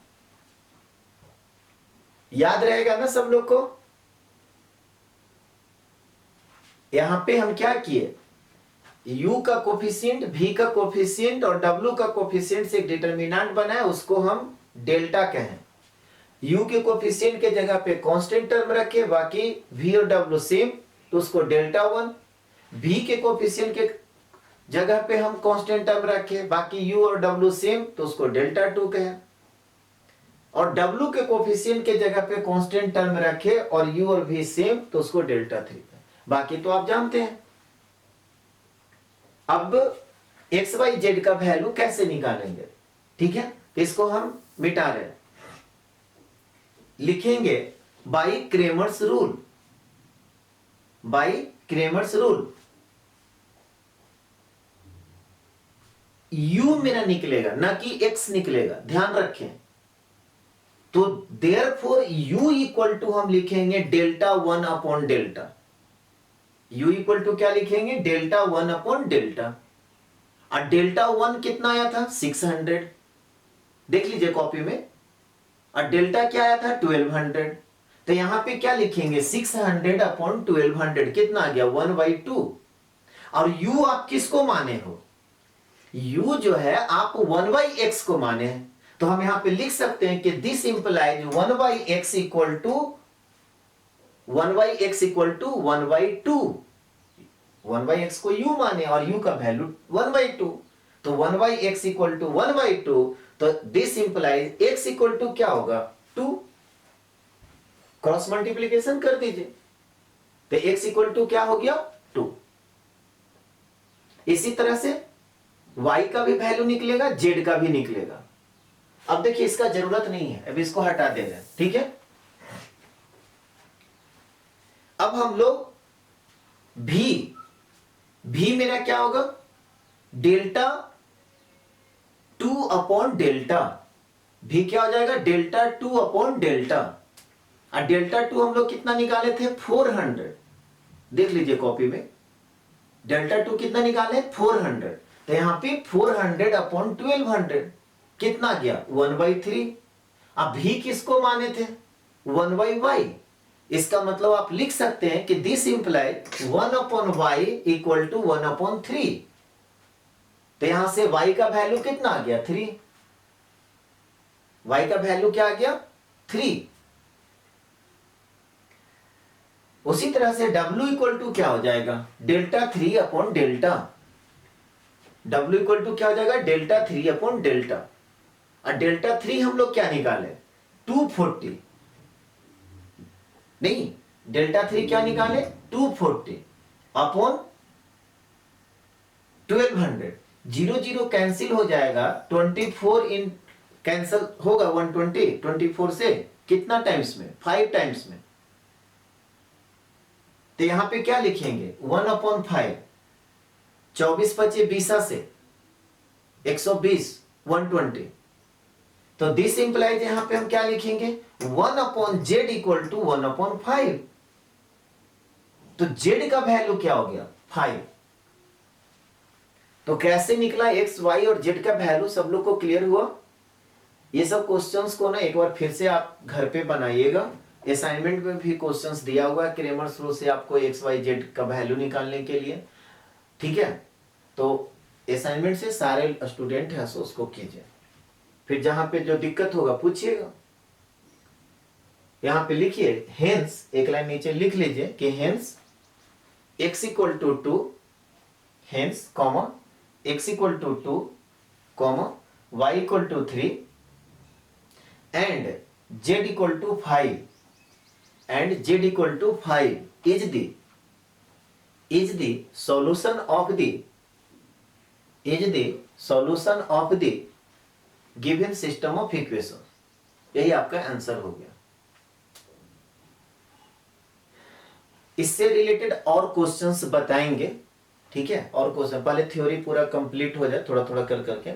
याद रहेगा ना सब लोग को। यहां पे हम क्या किए, u का कोफिशिएंट, v का कोफिशिएंट और w का कोफिशिएंट से एक डिटरमिनेंट बनाए, उसको हम डेल्टा कहें। u के कोफिशिएंट के जगह पे कांस्टेंट टर्म रखे, बाकी v और w सेम, तो उसको Δ1। v के कोफिशिएंट के जगह पे हम कांस्टेंट टर्म रखे, बाकी u और w सेम, तो उसको Δ2 कहें। और w के कोफिशिएंट के जगह पे कांस्टेंट टर्म रखे और u और v सेम, तो उसको Δ3 कहें। बाकी तो आप जानते हैं। अब एक्स वाई जेड का वैल्यू कैसे निकालेंगे, ठीक है, इसको हम मिटा रहे हैं। लिखेंगे bye Cramer's rule, bye Cramer's rule. u मेरा निकलेगा ना कि x निकलेगा, ध्यान रखें। तो देयरफॉर u इक्वल टू हम लिखेंगे Δ1/Δ। u इक्वल टू क्या लिखेंगे Δ1/Δ। और Δ1 कितना आया था 600, देख लीजिए कॉपी में। और डेल्टा क्या आया था 1200, तो यहां पे क्या लिखेंगे 600/1200 कितना आ गया 1/2। और u आप किसको माने हो, u जो है आप 1/x को माने हैं, तो हम यहां पे लिख सकते हैं कि this implies 1/x equal to 1/2। 1/x को u माने और u का वैल्यू 1/2, तो 1/x इक्वल टू 1/2, तो this implies x equal to क्या होगा 2। क्रॉस मल्टीप्लीकेशन कर दीजिए, तो x इक्वल टू क्या हो गया 2। इसी तरह से y का भी वैल्यू निकलेगा, z का भी निकलेगा। अब देखिए इसका जरूरत नहीं है, अब इसको हटा दे रहे हैं, ठीक है। अब हम लोग भी मेरा क्या होगा Δ2/Δ। भी क्या हो जाएगा Δ2/Δ। और Δ2 हम लोग कितना निकाले थे 400, देख लीजिए कॉपी में। Δ2 कितना निकाले 400, तो यहां पे 400/1200 कितना गया 1/3। अब भी किसको माने थे 1/y, इसका मतलब आप लिख सकते हैं कि this imply 1/y equal to 1/3। तो यहां से y का वैल्यू कितना आ गया 3, y का वैल्यू क्या आ गया 3। उसी तरह से w इक्वल टू क्या हो जाएगा Δ3/Δ। w इक्वल टू क्या हो जाएगा Δ3/Δ। और Δ3 हम लोग क्या निकाले 240, नहीं Δ3 क्या निकाले 240/1200। 0 0 कैंसिल हो जाएगा, 24 इन कैंसिल होगा 120, 24 से कितना टाइम्स में 5 टाइम्स में, तो यहां पे क्या लिखेंगे 1/5। 24 बचे 20 से 120 120, तो दिस इंप्लाइज यहां पे हम क्या लिखेंगे 1/z इक्वल टू 1/5। तो z का वैल्यू क्या हो गया 5। तो कैसे निकला एक्स वाई और जेड का वैल्यू, सब लोग को क्लियर हुआ? ये सब क्वेश्चंस को ना एक बार फिर से आप घर पे बनाइएगा। असाइनमेंट में भी क्वेश्चंस दिया हुआ है क्रेमर्स रूल से आपको एक्स वाई जेड का वैल्यू निकालने के लिए, ठीक है? तो असाइनमेंट से सारे स्टूडेंट हैं सो उसको कीजिए, फिर जहां पे जो दिक्कत होगा पूछिएगा। यहां पे लिखिए हेंस, एक लाइन नीचे लिख लीजिए कि hence x equal to 2, hence comma x equal to 2 comma y equal to 3 and z equal to 5 and z equal to 5 is the solution of the given system of equation। यही आपका आंसर हो गया। इससे रिलेटेड और क्वेश्चंस बताएंगे, ठीक है? और क्वेश्चन पहले थ्योरी पूरा कंप्लीट हो जाए, थोड़ा थोड़ा कर करके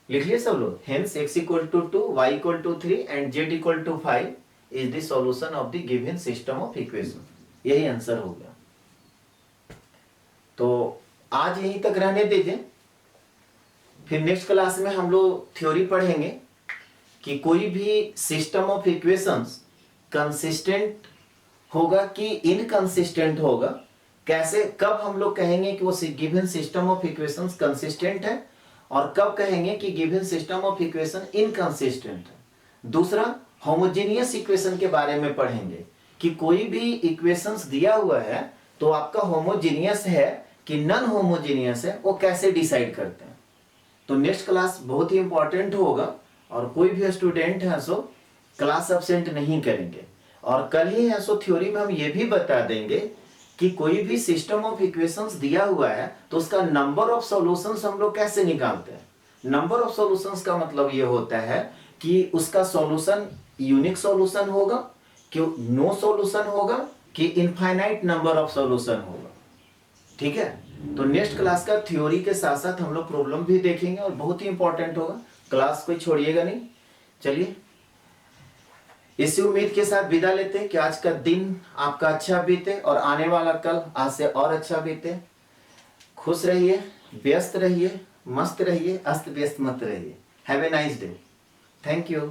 लिख लिए सब लोग। Hence x equal to 2, y equal to 3 and z equal to 5 is the solution of the given system of equation. यही आंसर हो गया। तो आज यहीं तक रहने दीजिए, फिर नेक्स्ट क्लास में हम लोग थ्योरी पढ़ेंगे कि कोई भी सिस्टम ऑफ इक्वेशंस कंसिस्टेंट होगा कि इनकंसिस्टेंट होगा, कैसे, कब हम लोग कहेंगे कि वो given system of equations consistent है और कब कहेंगे कि given system of equation inconsistent है। दूसरा, होमोजेनियस इक्वेशन के बारे में पढ़ेंगे कि कोई भी इक्वेशंस दिया हुआ है तो आपका होमोजेनियस है कि नॉन होमोजेनियस है, वो कैसे डिसाइड करते हैं। तो नेक्स्ट क्लास बहुत ही इंपॉर्टेंट होगा और कोई भी स्टूडेंट है सो क्लास एब्सेंट नहीं करेंगे। और कल ही है सो थ्योरी में हम ये भी बता देंगे कि कोई भी सिस्टम ऑफ इक्वेशंस दिया हुआ है तो उसका नंबर ऑफ सॉल्यूशंस हम लोग कैसे निकालते हैं। नंबर ऑफ सॉल्यूशंस का मतलब ये होता है कि उसका सॉल्यूशन यूनिक सॉल्यूशन होगा, कि नो सॉल्यूशन होगा, कि इनफाइनाइट नंबर ऑफ सॉल्यूशन होगा, ठीक है? तो नेक्स्ट क्लास का थ्योरी के साथ साथ हम लोग प्रॉब्लम भी देखेंगे और बहुत ही इंपॉर्टेंट होगा। क्लास कोई छोड़िएगा नहीं। चलिए, इसी उम्मीद के साथ विदा लेते हैं कि आज का दिन आपका अच्छा बीते और आने वाला कल आज से और अच्छा बीते। खुश रहिए, व्यस्त रहिए, मस्त रहिए, अस्त व्यस्त मत रहिए। Have a nice day. Thank you.